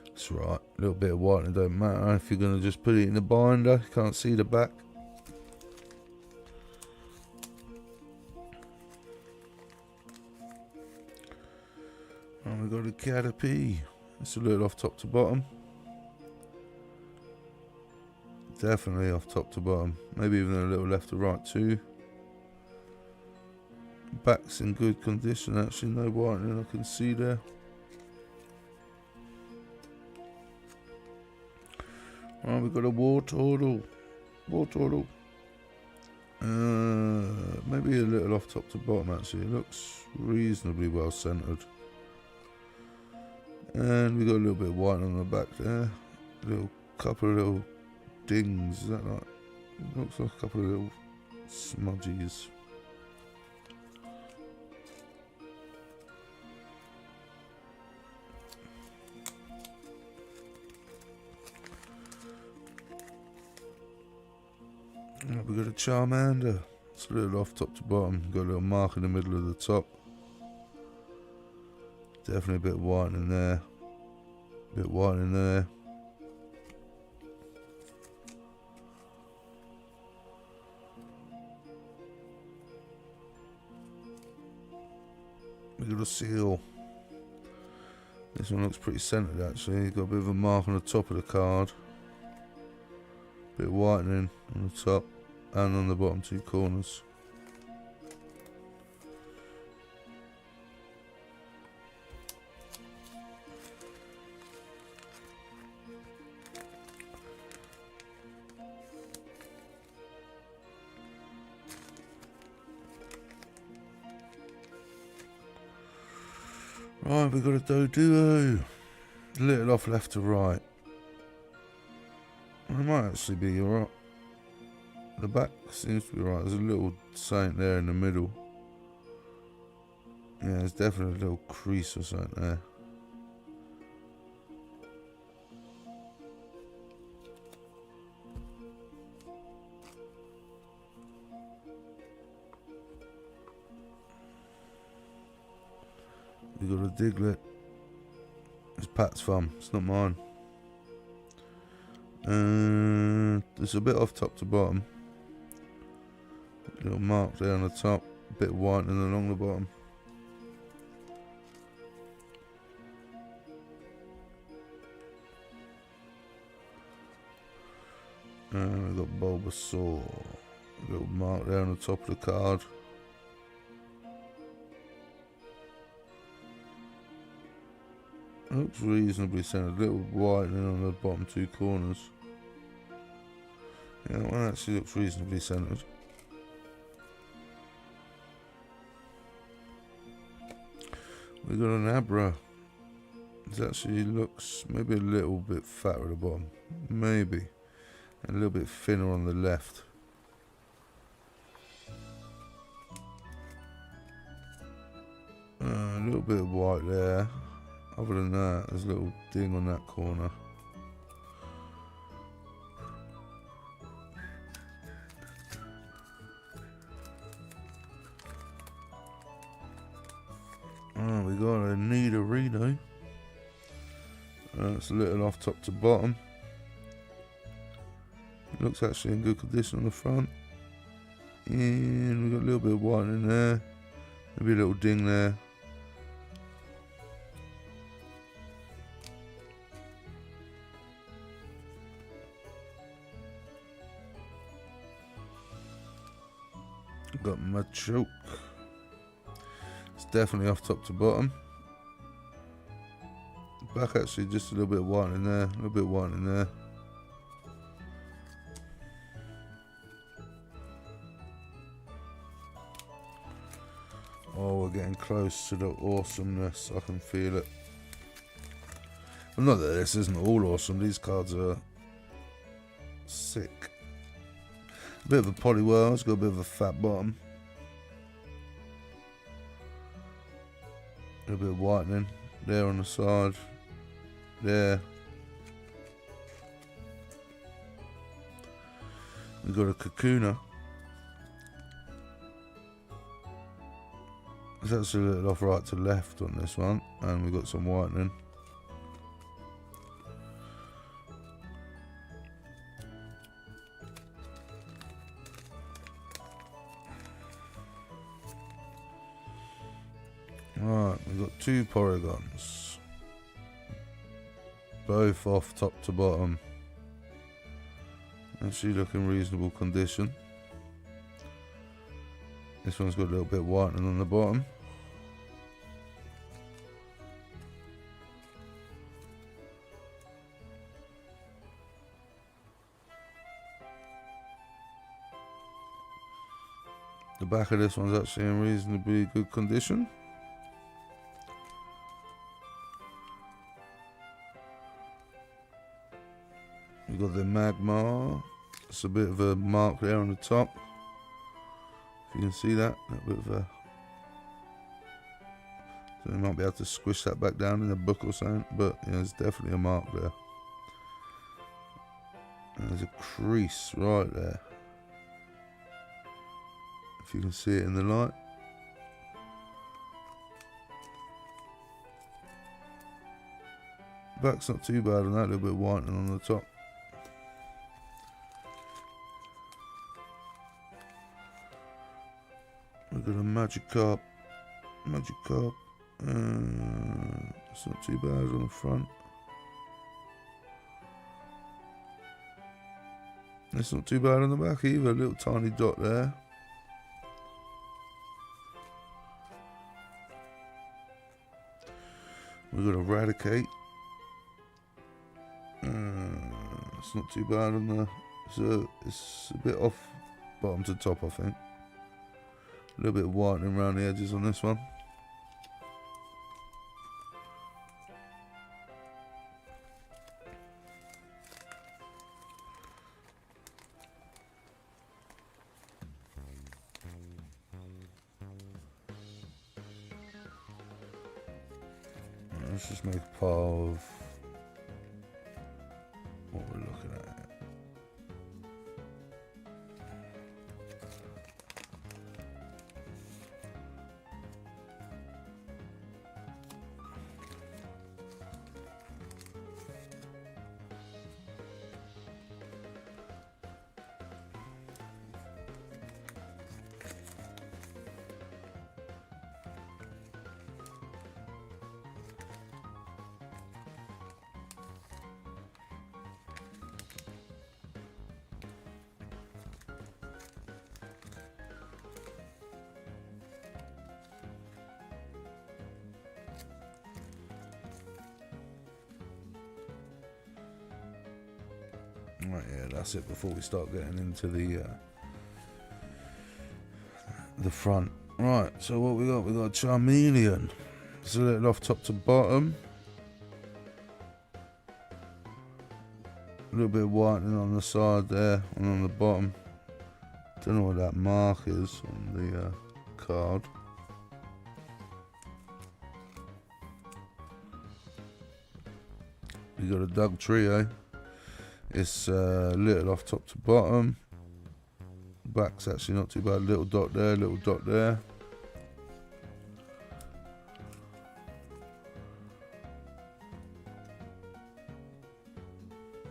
That's right. A little bit of whitening don't matter if you're going to just put it in the binder. You can't see the back. And we've got a Caterpie. It's a little off top to bottom. Definitely off top to bottom. Maybe even a little left to right too. Back's in good condition actually. No whitening I can see there. Right, we've got a War Turtle. War Turtle. Maybe a little off top to bottom actually. It looks reasonably well centered. And we got a little bit of white on the back there. Little couple of little dings. Is that like? Looks like a couple of little smudgies. Right, we got a Charmander. It's a little off top to bottom. Got a little mark in the middle of the top. Definitely a bit of white in there. Bit of white in there. We got a Seal. This one looks pretty centered actually. Got a bit of a mark on the top of the card. Bit of whitening on the top and on the bottom two corners. Right, we've got a Doduo. Little off left to right. It might actually be alright. The back seems to be right. There's a little saint there in the middle. Yeah, there's definitely a little crease or something there. We got a Diglett. It's Pat's thumb. It's not mine. It's a bit off top to bottom. Little mark there on the top. Bit of whitening along the bottom. And we've got Bulbasaur. Little mark there on the top of the card. Looks reasonably centered. A little whitening on the bottom two corners. Yeah, that one actually looks reasonably centered. We got an Abra. It actually looks maybe a little bit fatter at the bottom. Maybe. And a little bit thinner on the left. A little bit of white there. Other than that, there's a little ding on that corner. Oh, we got a Nidorino. It's a little off top to bottom. It looks actually in good condition on the front. And we've got a little bit of whitening there. Maybe a little ding there. Got my choke. It's definitely off top to bottom. Back actually just a little bit of whitening there. A little bit of whitening there. Oh, we're getting close to the awesomeness. I can feel it. Well, not that this isn't all awesome. These cards are sick. A bit of a polywhirl. It's got a bit of a fat bottom. A little bit of whitening there on the side. There. We've got a cocooner. It's actually a little off right to left on this one, and we've got some whitening. Right, we've got two porygons, both off top to bottom. Actually looking reasonable condition. This one's got a little bit of whitening on the bottom. The back of this one's actually in reasonably good condition. We've got the magma. It's a bit of a mark there on the top. If you can see that, bit of a... So you might be able to squish that back down in a book or something, but yeah, there's definitely a mark there. And there's a crease right there. If you can see it in the light. Back's not too bad on that, a little bit of whitening on the top. We've got a Magikarp. It's not too bad on the front. It's not too bad on the back either, a little tiny dot there. We've got Eradicate. It's not too bad on the... It's a bit off bottom to top, I think. A little bit of whitening around the edges on this one. Let's just make a pile of what we're looking at. Right, yeah, that's it before we start getting into the front. Right, so what we got? We got Charmeleon. It's a little off top to bottom. A little bit of whitening on the side there and on the bottom. Don't know what that mark is on the card. You got a Doug Trio. It's a little off top to bottom. Back's actually not too bad. Little dot there, little dot there.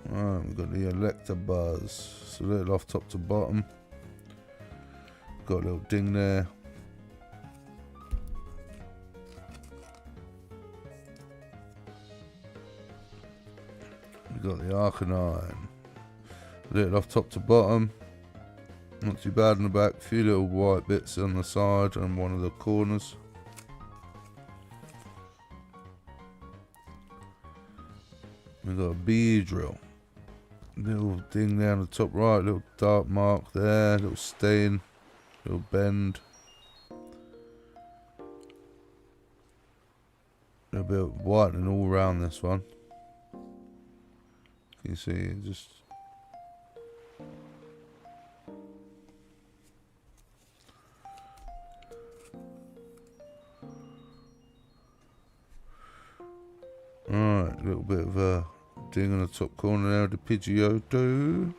Right, we've got the Electabuzz. It's a little off top to bottom. got a little ding there. We got the Arcanine. Lit off top to bottom. Not too bad in the back. A few little white bits on the side and one of the corners. We got a bee drill. Little thing there on the top right. Little dark mark there. Little stain. Little bend. A little bit of whitening all around this one. You can see it just. Alright, a little bit of a ding on the top corner there of the Pidgeotto.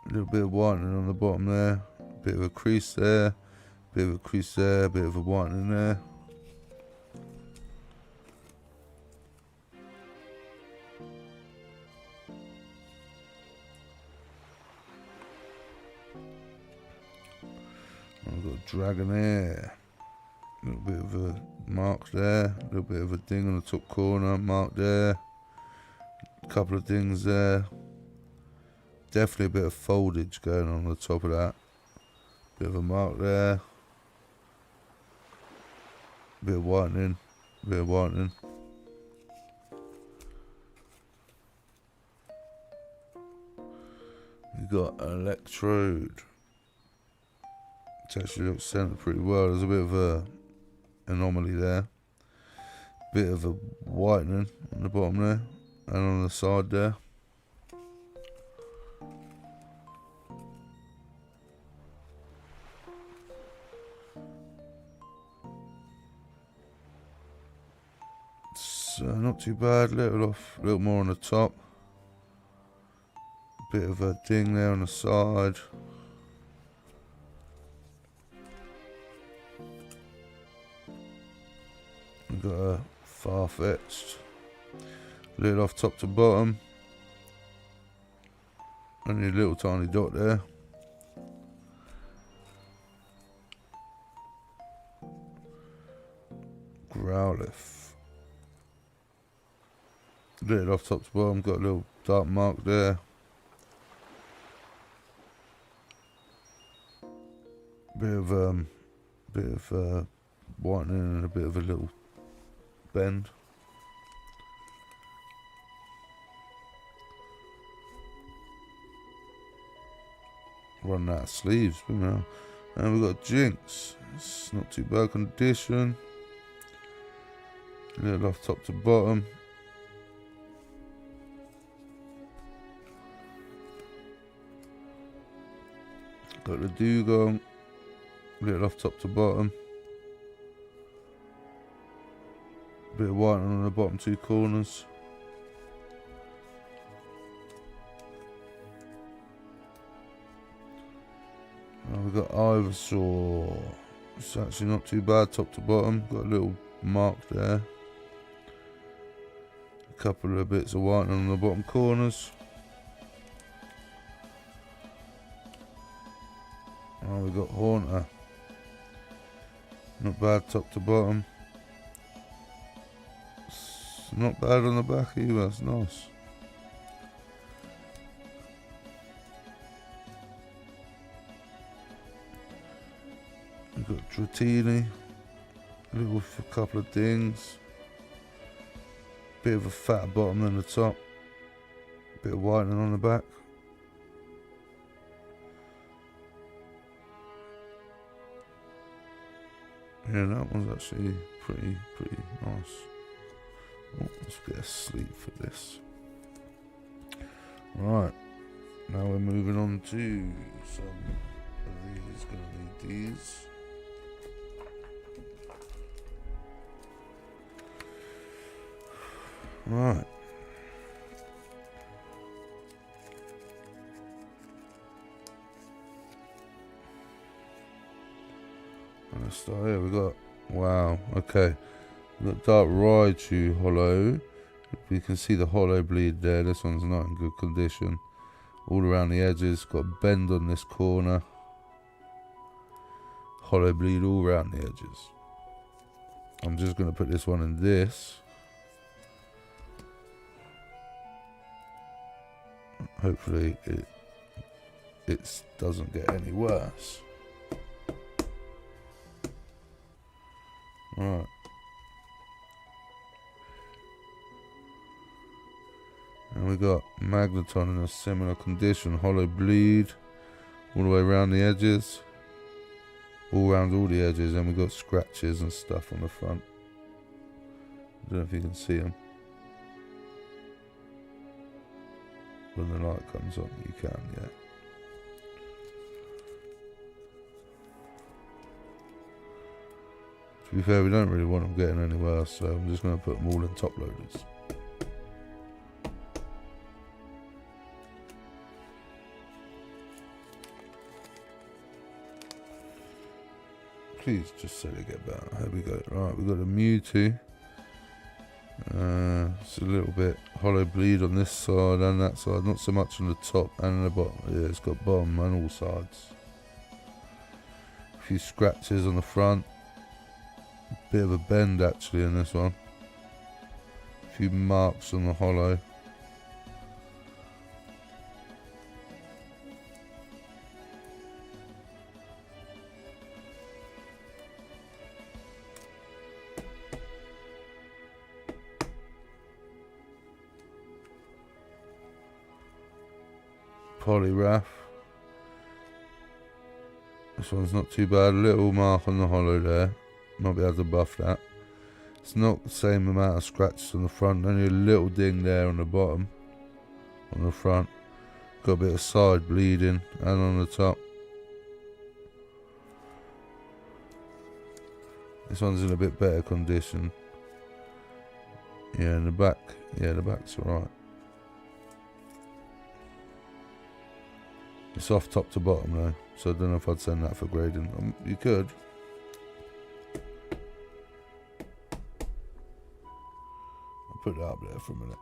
A little bit of whitening on the bottom there. A bit of a crease there. Bit of a crease there. A bit of a whitening there. I've got Dragonair. A little bit of a mark there. A little bit of a ding on the top corner. Mark there. A couple of dings there. Definitely a bit of foldage going on the top of that. Bit of a mark there. Bit of whitening. Bit of whitening. You got an Electrode. It actually looks centered pretty well. There's a bit of a anomaly there. Bit of a whitening on the bottom there and on the side there. So not too bad. Little more on the top. Bit of a ding there on the side. We've got a far-fetched. Lid off top to bottom. Only a little tiny dot there. Growlithe. Lid off top to bottom. Got a little dark mark there. Bit of whitening and a bit of a little bend. Run out of sleeves, but now. And we've got Jinx. It's not too bad condition. A little off top to bottom. Got the Dugong. Little off top to bottom. Bit of white on the bottom two corners. Now we've got Ivysaur. It's actually not too bad top to bottom. Got a little mark there. A couple of bits of white on the bottom corners. Oh, we've got Haunter. Not bad top to bottom. It's not bad on the back either, that's nice. We've got Dratini. Little a couple of dings. Bit of a fat bottom than the top. Bit of whitening on the back. Yeah, that one's actually pretty nice. Oh, let's get asleep for this. Right, now we're moving on to some of these. Gonna need these. Right. Let's start here. We got, wow, okay. We got Dark Raichu Hollow. You can see the hollow bleed there. This one's not in good condition. all around the edges. Got a bend on this corner. Hollow bleed all around the edges. I'm just going to put this one in this. Hopefully it doesn't get any worse. Right. And we got magneton in a similar condition. Hollow bleed all the way around the edges. All around all the edges. And we got scratches and stuff on the front. I don't know if you can see them. When the light comes on, you can, yeah. To be fair, we don't really want them getting anywhere, so I'm just going to put them all in top loaders. Please just say they get better. Here we go. Right, we've got a Mewtwo. It's a little bit hollow bleed on this side and that side, not so much on the top and the bottom. Yeah, it's got bottom on all sides. A few scratches on the front. Bit of a bend actually in this one. A few marks on the hollow. Polyrath. This one's not too bad. A little mark on the hollow there. Might be able to buff that. It's not the same amount of scratches on the front. Only a little ding there on the bottom. On the front. Got a bit of side bleeding. And on the top. This one's in a bit better condition. Yeah, in the back. Yeah, the back's alright. It's off top to bottom though, so I don't know if I'd send that for grading. You could. I'll put that up there for a minute.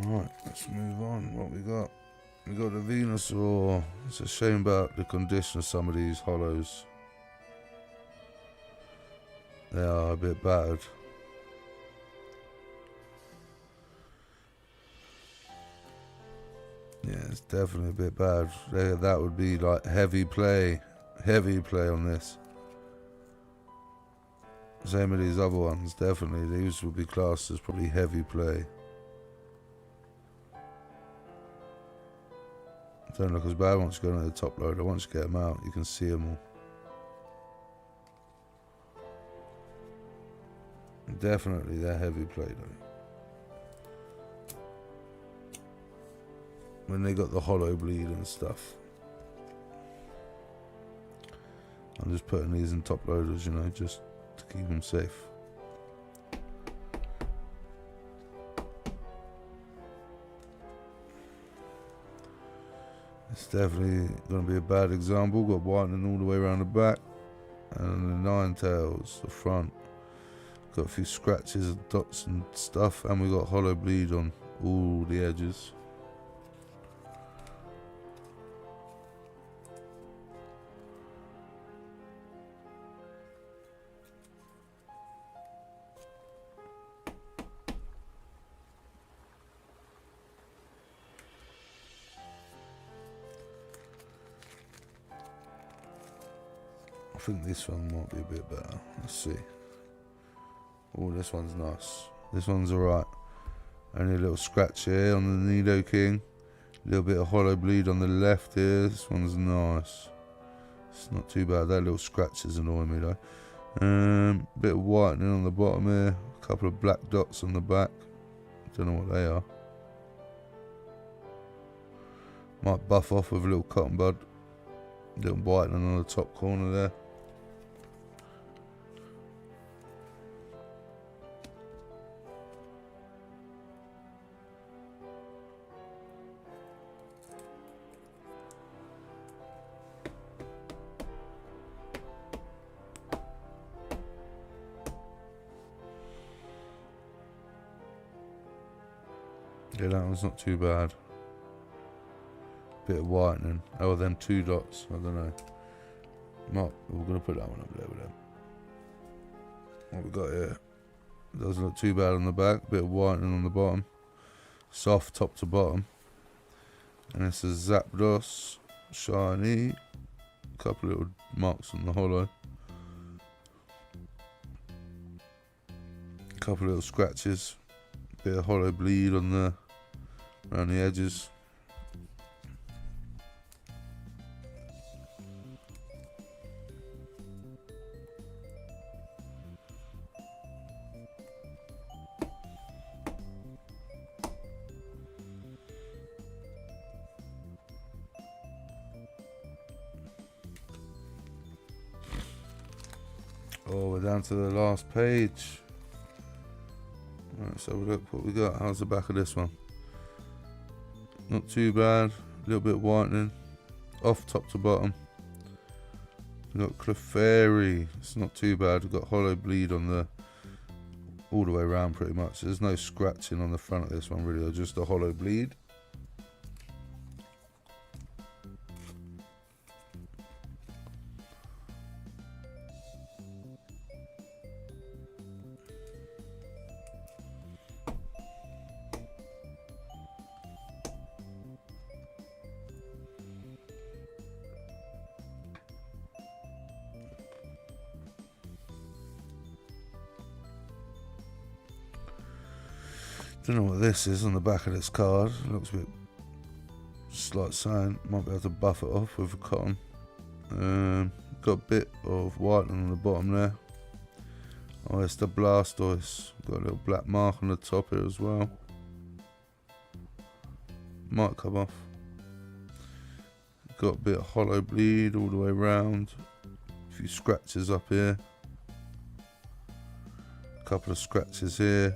Alright, let's move on. What we got? We got the Venusaur. It's a shame about the condition of some of these hollows. They are a bit battered. Yeah, it's definitely a bit bad. That would be like heavy play on this. Same with these other ones, definitely. These would be classed as probably heavy play. Don't look as bad once you go into the top loader. Once you get them out, you can see them all. Definitely, they're heavy play though. When they got the hollow bleed and stuff. I'm just putting these in top loaders, you know, just to keep them safe. It's definitely going to be a bad example. Got whitening all the way around the back. And the Ninetales, the front. Got a few scratches and dots and stuff. And we got hollow bleed on all the edges. I think this one might be a bit better. Let's see. Oh, this one's nice. This one's alright. Only a little scratch here on the Nidoking. A little bit of hollow bleed on the left here. This one's nice. It's not too bad. That little scratch is annoying me though. Bit of whitening on the bottom here. A couple of black dots on the back. Don't know what they are. Might buff off with a little cotton bud. Little whitening on the top corner there. Yeah, that one's not too bad. Bit of whitening. Oh, them 2 dots. I don't know. We're going to put that one up there with them. What we got here? Doesn't look too bad on the back. Bit of whitening on the bottom. Soft top to bottom. And it's a Zapdos shiny. Couple little marks on the hollow. Couple little scratches. Bit of hollow bleed on around the edges. Oh, we're down to the last page. Right, let's have a look what we got. How's the back of this one? Not too bad. A little bit whitening. Off top to bottom. We've got Clefairy. It's not too bad. We've got hollow bleed on all the way around pretty much. There's no scratching on the front of this one really. Just a hollow bleed. Don't know what this is on the back of this card. It looks a bit just like saying might be able to buff it off with a cotton. Got a bit of whitening on the bottom there. Oh, it's the Blastoise. Got a little black mark on the top here as well. Might come off. Got a bit of hollow bleed all the way around. A few scratches up here. A couple of scratches here.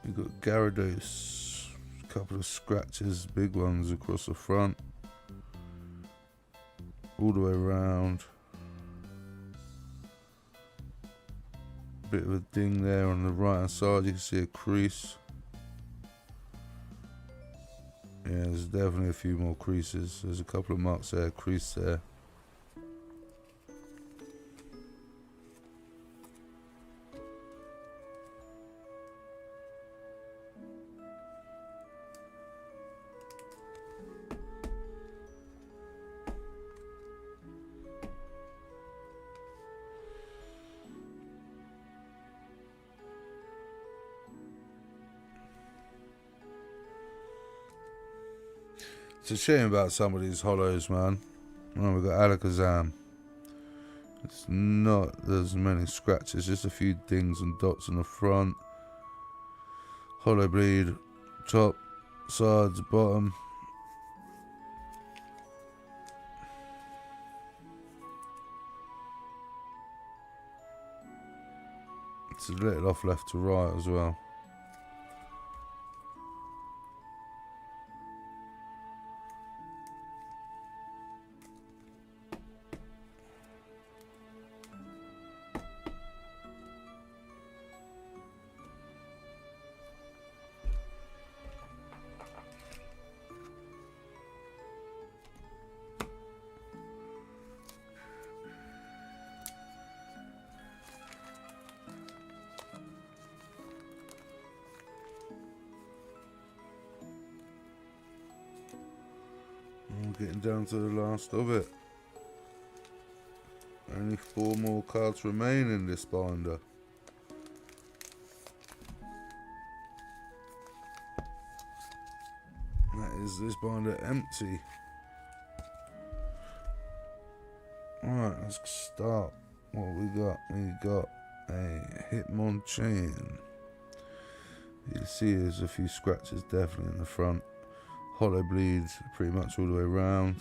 We've got Gyarados, a couple of scratches, big ones across the front, all the way around. Bit of a ding there on the right hand side, you can see a crease. Yeah, there's definitely a few more creases. There's a couple of marks there, crease there. It's a shame about some of these hollows, man. Oh, we've got Alakazam. It's not as many scratches, just a few dings and dots on the front. Hollow bleed, top, sides, bottom. It's a little off left to right as well. We're getting down to the last of it. Only 4 more cards remain in this binder. That is this binder empty. Alright, let's start. What we got? We got a Hitmonchan. You can see there's a few scratches definitely in the front. Hollow bleed pretty much all the way around.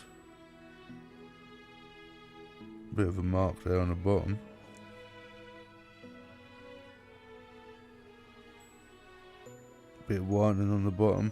Bit of a mark there on the bottom. Bit of whitening on the bottom.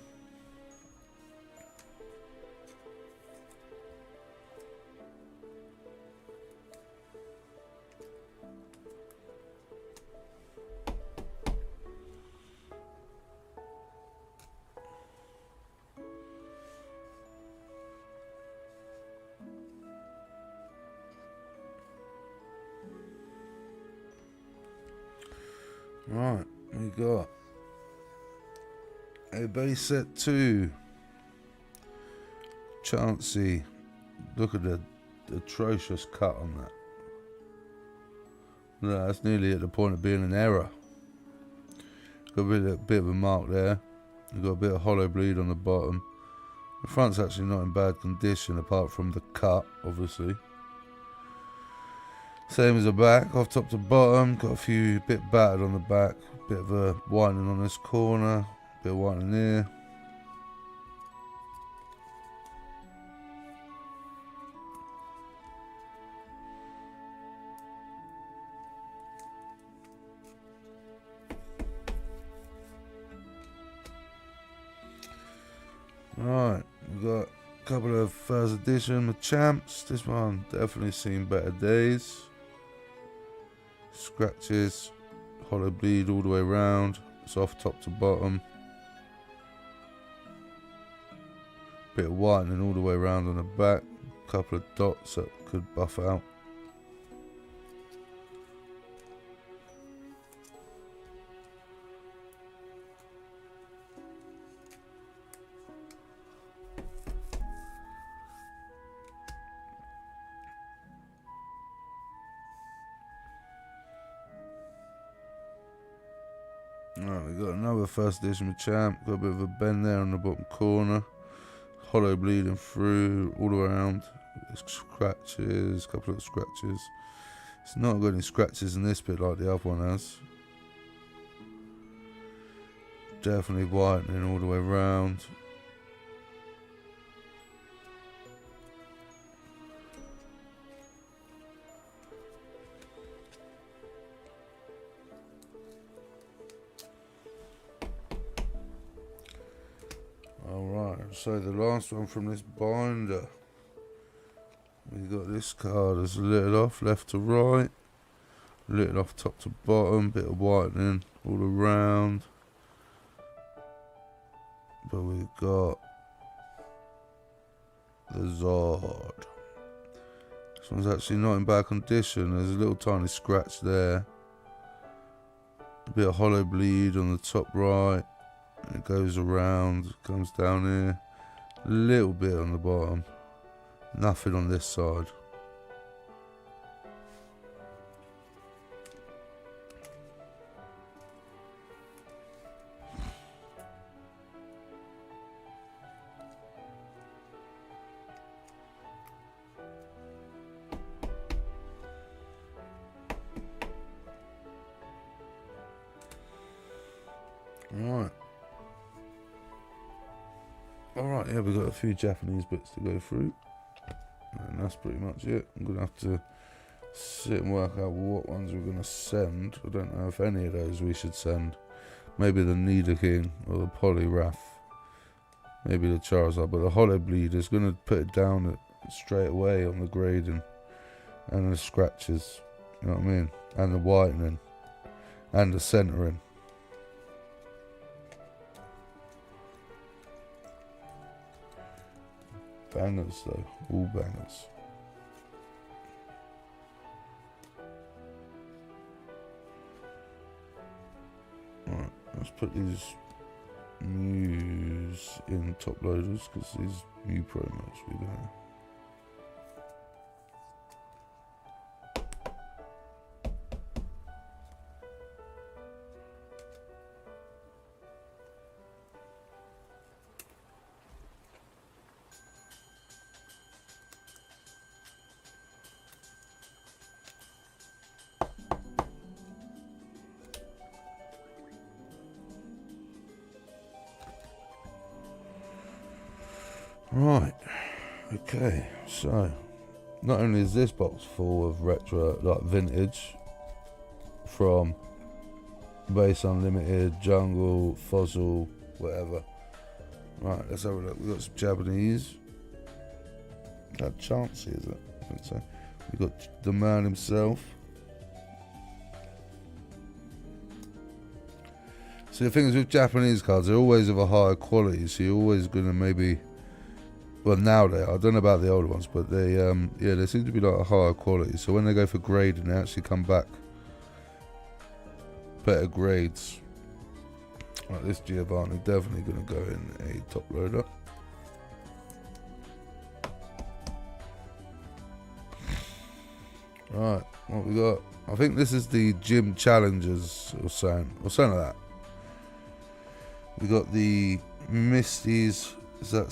Right, we got a base set 2. Chansey. Look at the atrocious cut on that. No, that's nearly at the point of being an error. Got a bit of a mark there. We've got a bit of hollow bleed on the bottom. The front's actually not in bad condition apart from the cut, obviously. Same as the back, off top to bottom. Got a few bit battered on the back. Bit of a whitening on this corner. Bit of whitening here. Right, we've got a couple of first edition with champs. This one definitely seen better days. Scratches, hollow bleed all the way around. It's off top to bottom. Bit of whitening all the way around on the back. Couple of dots that could buff out. Right, we got another first edition with champ. Got a bit of a bend there on the bottom corner. Hollow bleeding through all around. Scratches, couple of scratches. It's not got any scratches in this bit like the other one has. Definitely whitening all the way around. Alright, so the last one from this binder. We got this card as lit off left to right. Lit off top to bottom. Bit of whitening all around. But we've got the Zod. This one's actually not in bad condition. There's a little tiny scratch there. A bit of hollow bleed on the top right. It goes around, comes down here. A little bit on the bottom. Nothing on this side. Right. Alright, yeah, we've got a few Japanese bits to go through. And that's pretty much it. I'm going to have to sit and work out what ones we're going to send. I don't know if any of those we should send. Maybe the Nidoking or the Poliwrath. Maybe the Charizard. But the Hollow Bleed is going to put it down straight away on the grading. And the scratches. You know what I mean? And the whitening. And the centering. Bangers though, all bangers. Right, let's put these Mews in top loaders because these Mew promos we're gonna. Right, okay, so not only is this box full of retro, like vintage, from Base Unlimited, Jungle, Fossil, whatever. Right, let's have a look. We've got some Japanese. That Chansey, is it? I think so. We've got the man himself. So the thing is with Japanese cards, they're always of a higher quality, so you're always going to maybe... Well, now they are. I don't know about the older ones, but they, yeah, they seem to be like a higher quality. So when they go for grading, they actually come back better grades. Like this Giovanni, definitely going to go in a top loader. Right, what we got? I think this is the Gym Challengers or something like that. We got the Misties. Is that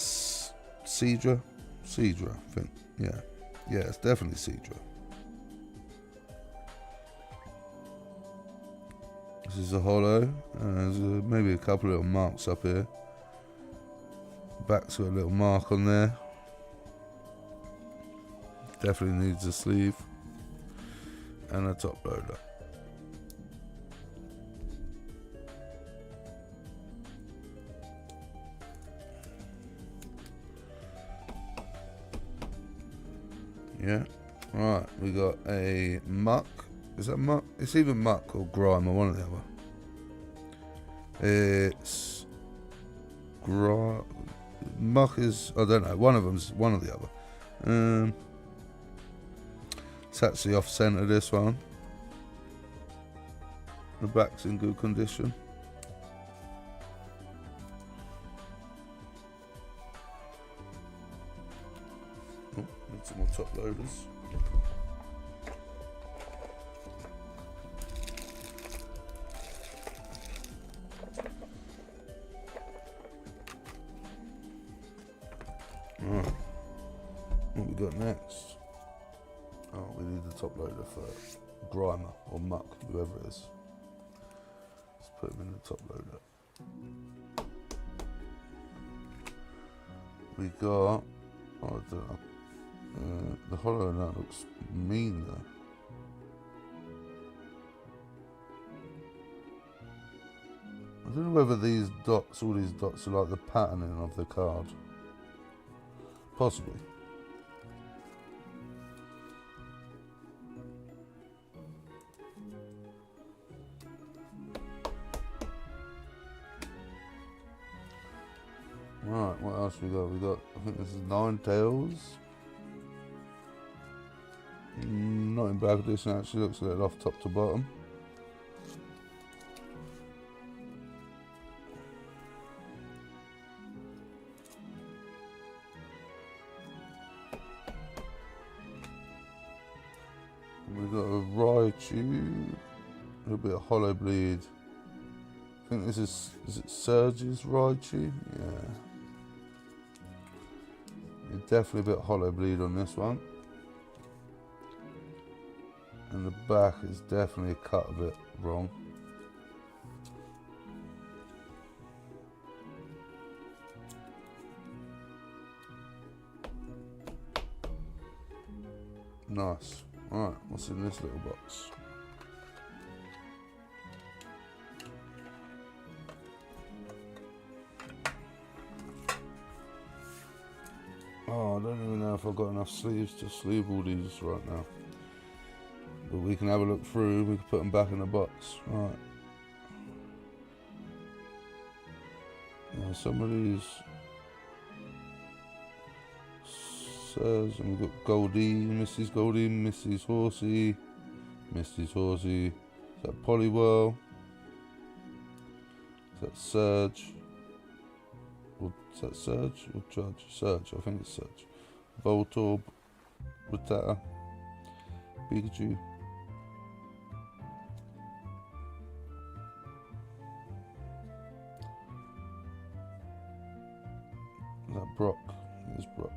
Cedra? Cedra, I think. Yeah, it's definitely Cedra. This is a holo. There's maybe a couple of little marks up here. Back's got a little mark on there. Definitely needs a sleeve. And a top loader. Yeah. Right, we got a muck. Is that muck? It's either muck or grime or one or the other. It's muck is, I don't know, one of them's one or the other. It's actually off centre, this one. The back's in good condition. Oh, need some more top loaders. Right, what we got next? Oh, we need the top loader for Grimer or Muck, whoever it is. Let's put him in the top loader. We got, oh, I don't know. The hollow now looks mean though. I don't know whether these dots, all these dots are like the patterning of the card. Possibly. Right, what else we got? We got, I think this is Nine Tails. Not in bad condition, actually, looks a little off top to bottom. We've got a Raichu, a little bit of hollow bleed. I think this is it Surge's Raichu? Yeah. Definitely a bit hollow bleed on this one. And the back is definitely cut a bit wrong. Nice. Alright, what's in this little box? Oh, I don't even know if I've got enough sleeves to sleeve all these right now. But we can have a look through, we can put them back in the box. Right. Yeah, some of these says, and we've got Goldie, Mrs. Goldie, Mrs. Horsey, Mrs. Horsey. Is that Polywhirl? Is that Surge? Or is that Surge or Judge? Surge, I think it's Surge. Voltorb, Rattata, Pikachu. Is that Brock? It's Brock.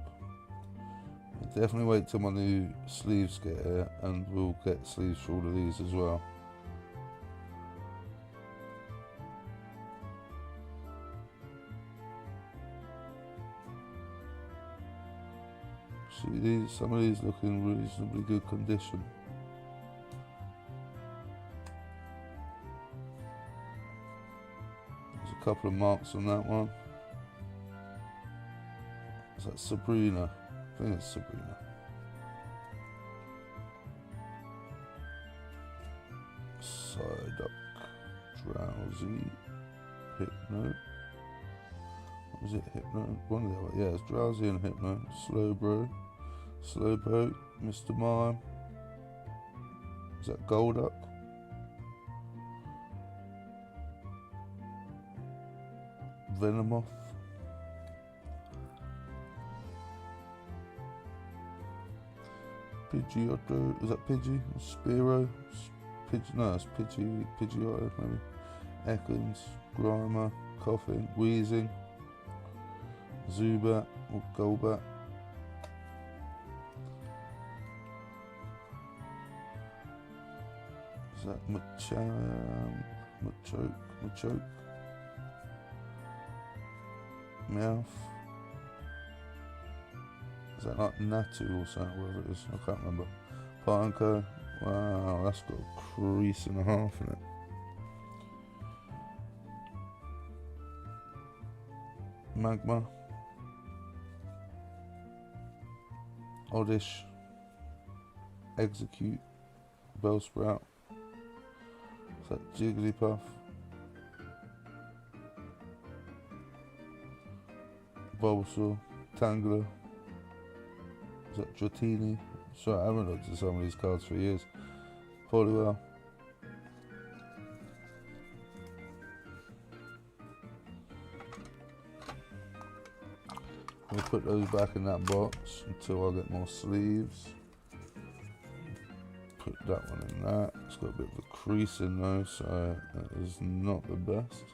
I'll definitely wait till my new sleeves get here, and we'll get sleeves for all of these as well. See these, some of these look in reasonably good condition. There's a couple of marks on that one. Is that Sabrina? I think it's Sabrina. Psyduck, Drowsy, Hypno. What was it? Hypno? One of the other. Yeah, it's Drowsy and Hypno. Slowpoke, Mr. Mime. Is that Golduck? Venomoth. Pidgeotto. Is that Pidgey? Or Spearow? No, it's Pidgeotto maybe. Ekans, Grimer, Coughing, Wheezing, Zubat or Golbat. Is that Machoke? Meowth? Is that like Natu or something, whatever it is? I can't remember. Pineco. Wow, that's got a crease and a half in it. Magma. Oddish. Execute. Bellsprout. Is that Jigglypuff? Bulbasaur. Tangela. Is that Dratini? Sorry, I haven't looked at some of these cards for years. Poliwell. I'll put those back in that box until I get more sleeves. Put that one in that. It's got a bit of a crease in though, so that is not the best.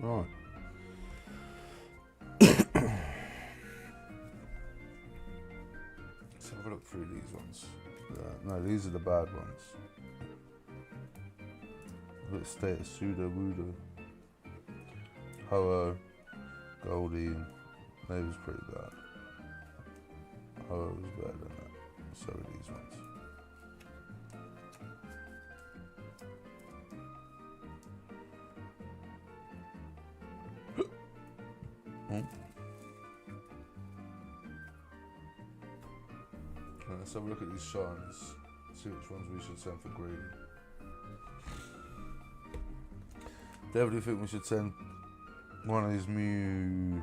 Right. Let's have a look through these ones. No, these are the bad ones. Let's state a Pseudo Wudo. Ho-Oh, Goldie, they was pretty bad. Ho-Oh was better than that. So are these ones. Let's have a look at these shines, see which ones we should send for grading. Definitely think we should send one of these Mew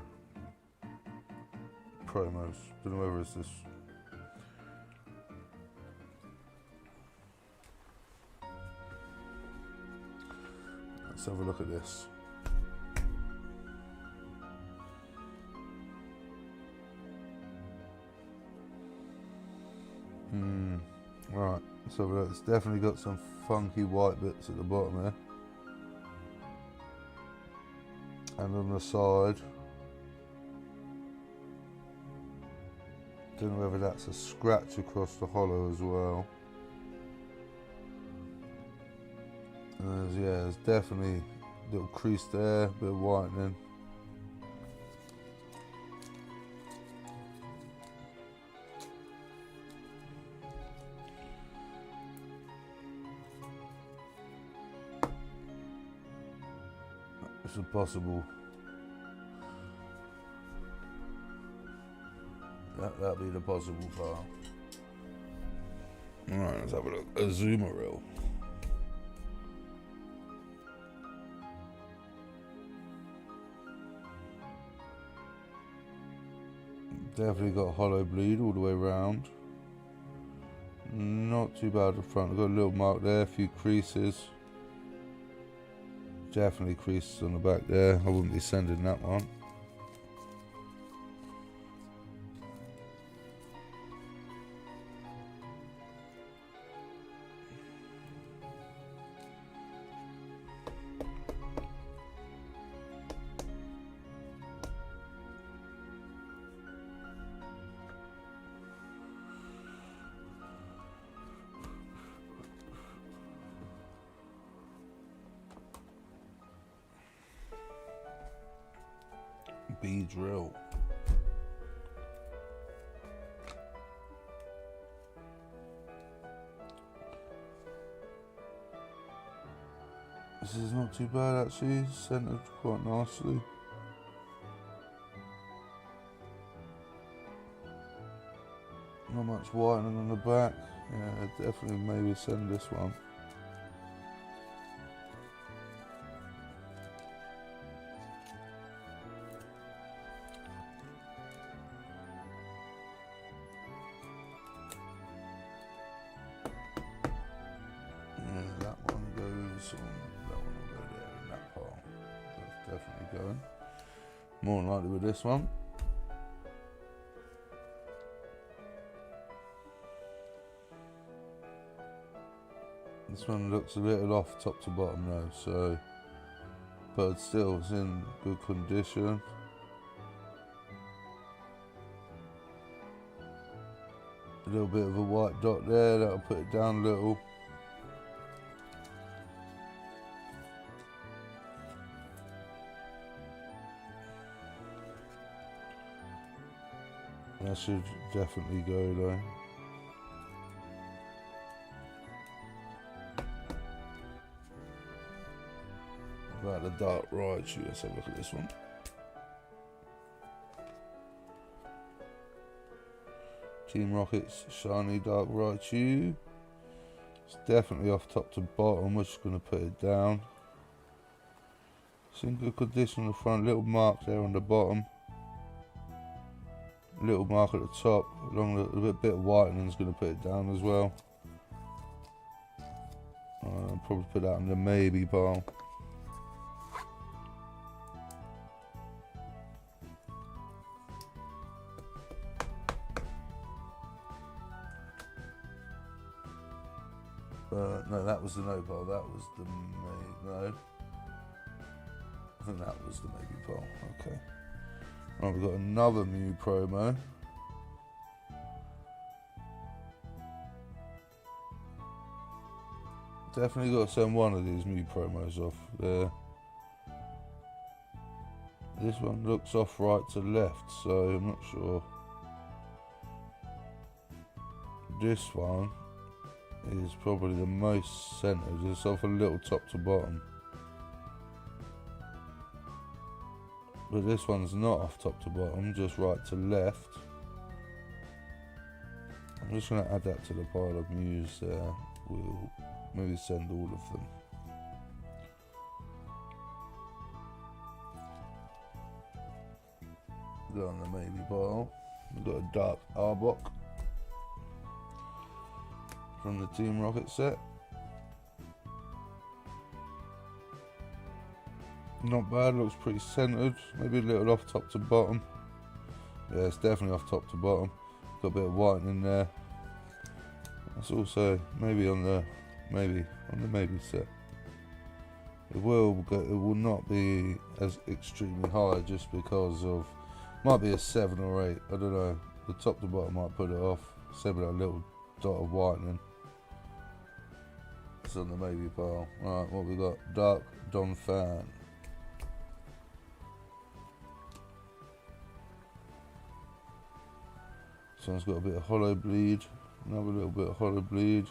promos. Don't know whether it's this. Let's have a look at this. Right, so it's definitely got some funky white bits at the bottom there. And on the side, don't know whether that's a scratch across the hollow as well. And there's definitely a little crease there, a bit of whitening. It's possible. That'll be the possible part. Alright, let's have a look. Azumarill. Definitely got hollow bleed all the way around. Not too bad at the front. I've got a little mark there, a few creases. Definitely creases on the back there. I wouldn't be sending that one. B drill. This is not too bad actually, centered quite nicely. Not much whitening on the back. Yeah, definitely maybe send this one. Yeah, that one goes on, that one will go there in that pile. That's definitely going. More than likely with this one. This one looks a little off top to bottom though, so, but still it's in good condition. A little bit of a white dot there, that'll put it down a little. That should definitely go though. About the dark right, let's have a look at this one. Team Rocket's shiny dark right shoe. It's definitely off top to bottom. We're just going to put it down. It's in good condition on the front. Little mark there on the bottom. Little mark at the top. Along the bit of whitening is going to put it down as well. I'll probably put that in the maybe pile. No, that was the no pile, that was the no. I think that was the maybe pile, okay. Right, we've got another Mew promo. Definitely got to send one of these Mew promos off there. This one looks off right to left, so I'm not sure. This one is probably the most centered. It's off a little top to bottom. But this one's not off top to bottom, just right to left. I'm just going to add that to the pile of Mews there. We'll maybe send all of them. Go on the maybe pile. We've got a dark Arbok from the Team Rocket set. Not bad, looks pretty centered. Maybe a little off top to bottom. Yeah, it's definitely off top to bottom. Got a bit of whitening in there. That's also maybe on the maybe set. It will not be as extremely high just because of, might be a 7 or 8. I don't know. The top to bottom might put it off. Same with that little dot of whitening. It's on the maybe pile. Right, what we got? Dark Don Fan. This one's got a bit of hollow bleed. Another little bit of hollow bleed.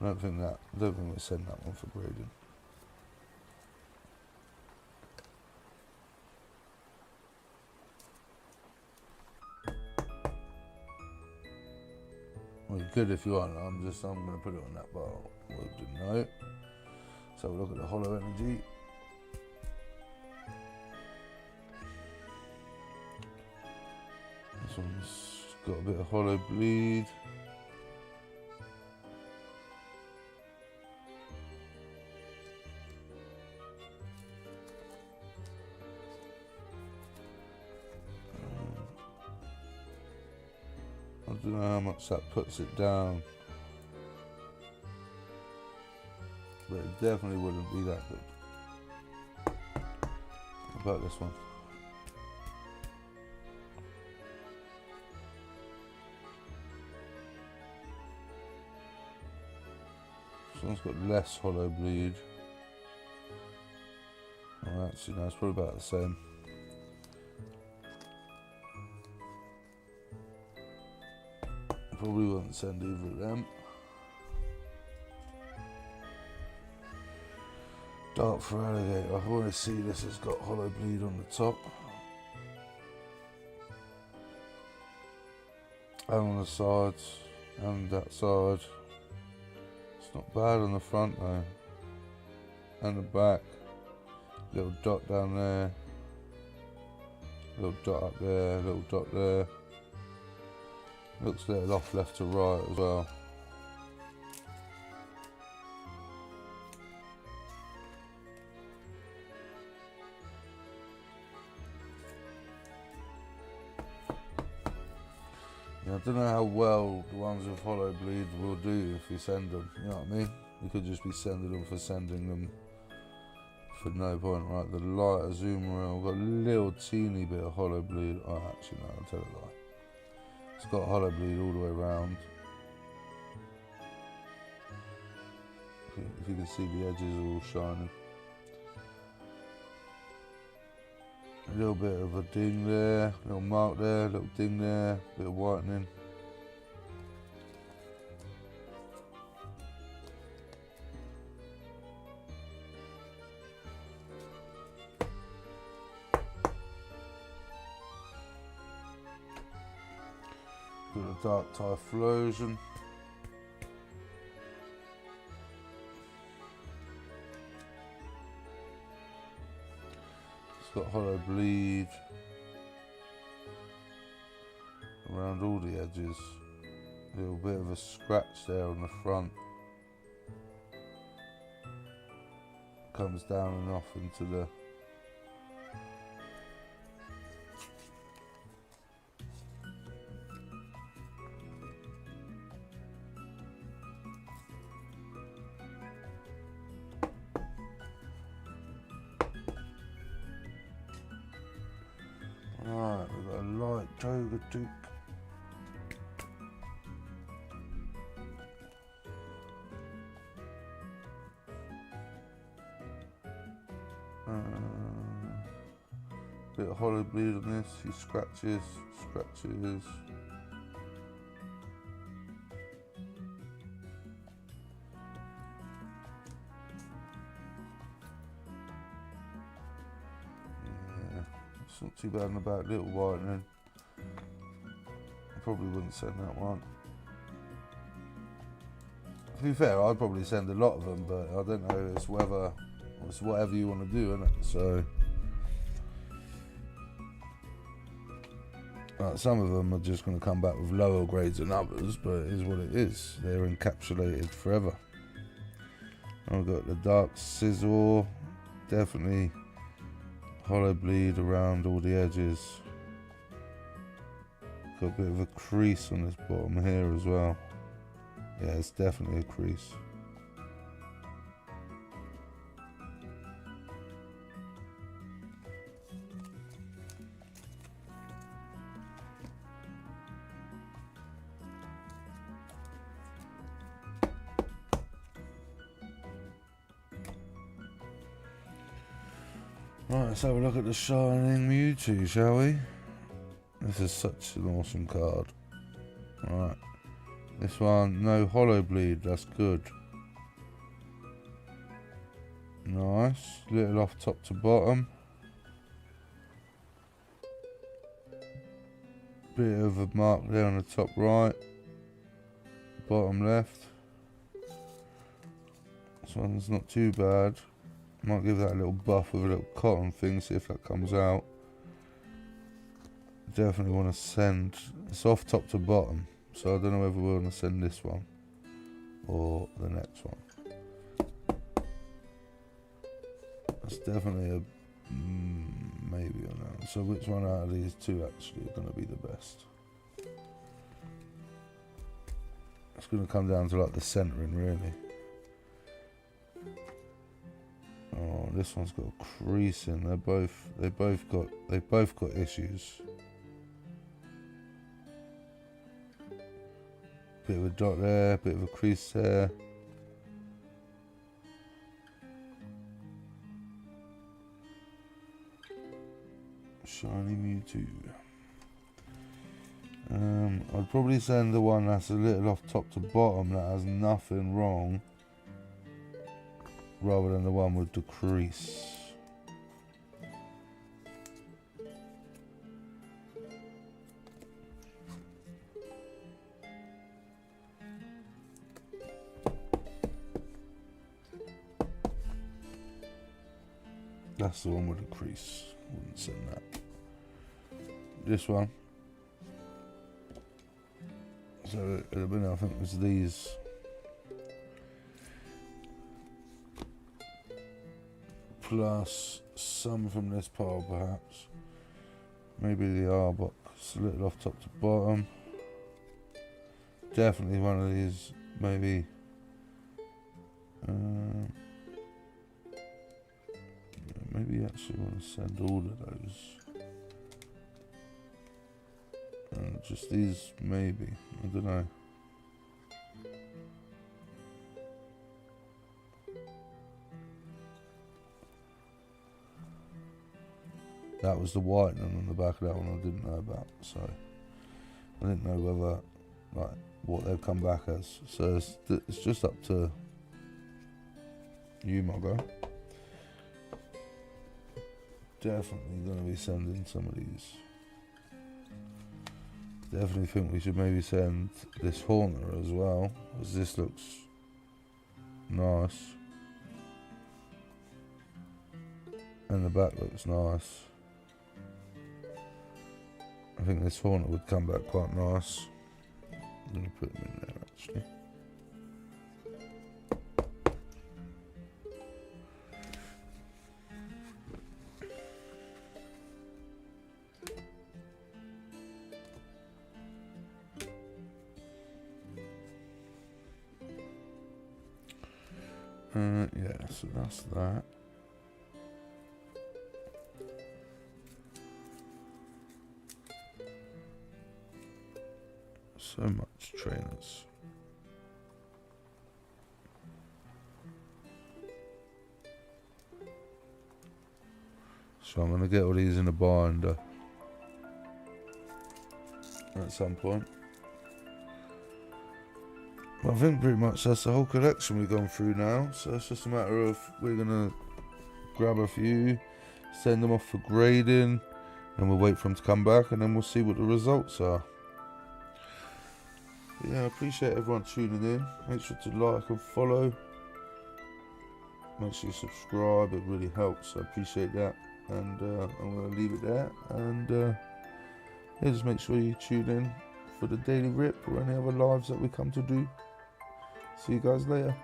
I don't think we send that one for grading. Well, you could if you want. I'm going to put it on that bar. We'll do no. Let's have a look at the hollow energy. This one's got a bit of hollow bleed. don't know how much that puts it down, but it definitely wouldn't be that good. What about this one? This one's got less hollow bleed. Oh, actually, no, it's probably about the same. Probably won't send either of them. Dark for alligator. I want to see this has got hollow bleed on the top and on the sides and that side. It's not bad on the front though, and the back. Little dot down there, little dot up there, little dot there. Looks little off left to right as well. Yeah, I don't know how well the ones with hollow bleed will do if you send them, you know what I mean? You could just be sending them for sending them for no point. Right, the lighter zoom around, we've got a little teeny bit of hollow bleed. Oh, actually no, I'll tell a lie. It's got hollow bleed all the way around. If you can see, the edges are all shining. A little bit of a ding there, a little mark there, a little ding there, a bit of whitening. Got a dark Typhlosion. It's got hollow bleed around all the edges. A little bit of a scratch there on the front. Comes down and off into the Alright, we've got a light Toga Duke. Bit of hollow bleed on this, a few scratches. It's not too bad in the back, little whitening. I probably wouldn't send that one. To be fair, I'd probably send a lot of them, but I don't know, it's whatever you want to do, isn't it? So, some of them are just going to come back with lower grades than others, but it is what it is. They're encapsulated forever. I've got the dark Scizor, definitely hollow bleed around all the edges. Got a bit of a crease on this bottom here as well. Yeah, it's definitely a crease. Right, let's have a look at the Shining Mewtwo, shall we? This is such an awesome card. Right, this one, no hollow bleed, that's good. Nice, little off top to bottom. Bit of a mark there on the top right, bottom left. This one's not too bad. Might give that a little buff with a little cotton thing, see if that comes out. Definitely want to send, it's off top to bottom, so I don't know whether we want to send this one or the next one. That's definitely a maybe on that. So which one out of these two actually is going to be the best? going to come down to like the centering, really. Oh, this one's got a crease in. They both got issues. Bit of a dot there, bit of a crease there. Shiny Mewtwo. I'd probably send the one that's a little off top to bottom that has nothing wrong, rather than the one with the crease. That's the one with the crease. Wouldn't send that. This one. So it'd have been, I think it was these. Plus some from this pile, perhaps. Maybe the Arbok. It's a little off top to bottom. Definitely one of these, maybe. Maybe actually want to send all of those. And just these, maybe. I don't know. That was the whitening on the back of that one I didn't know about, so I didn't know whether, like, what they've come back as. So it's just up to you, my guy. Definitely going to be sending some of these. Definitely think we should maybe send this Haunter as well, as this looks nice. And the back looks nice. I think this Haunter would come back quite nice. I'm going to put them in there actually. Yeah, so that's that. So much trainers. So I'm going to get all these in a binder at some point. But I think pretty much that's the whole collection we've gone through now. So it's just a matter of we're going to grab a few, send them off for grading, and we'll wait for them to come back, and then we'll see what the results are. But yeah, I appreciate everyone tuning in. Make sure to like and follow. Make sure you subscribe, it really helps. I appreciate that. And I'm going to leave it there. And yeah, just make sure you tune in for the daily rip or any other lives that we come to do. See you guys later.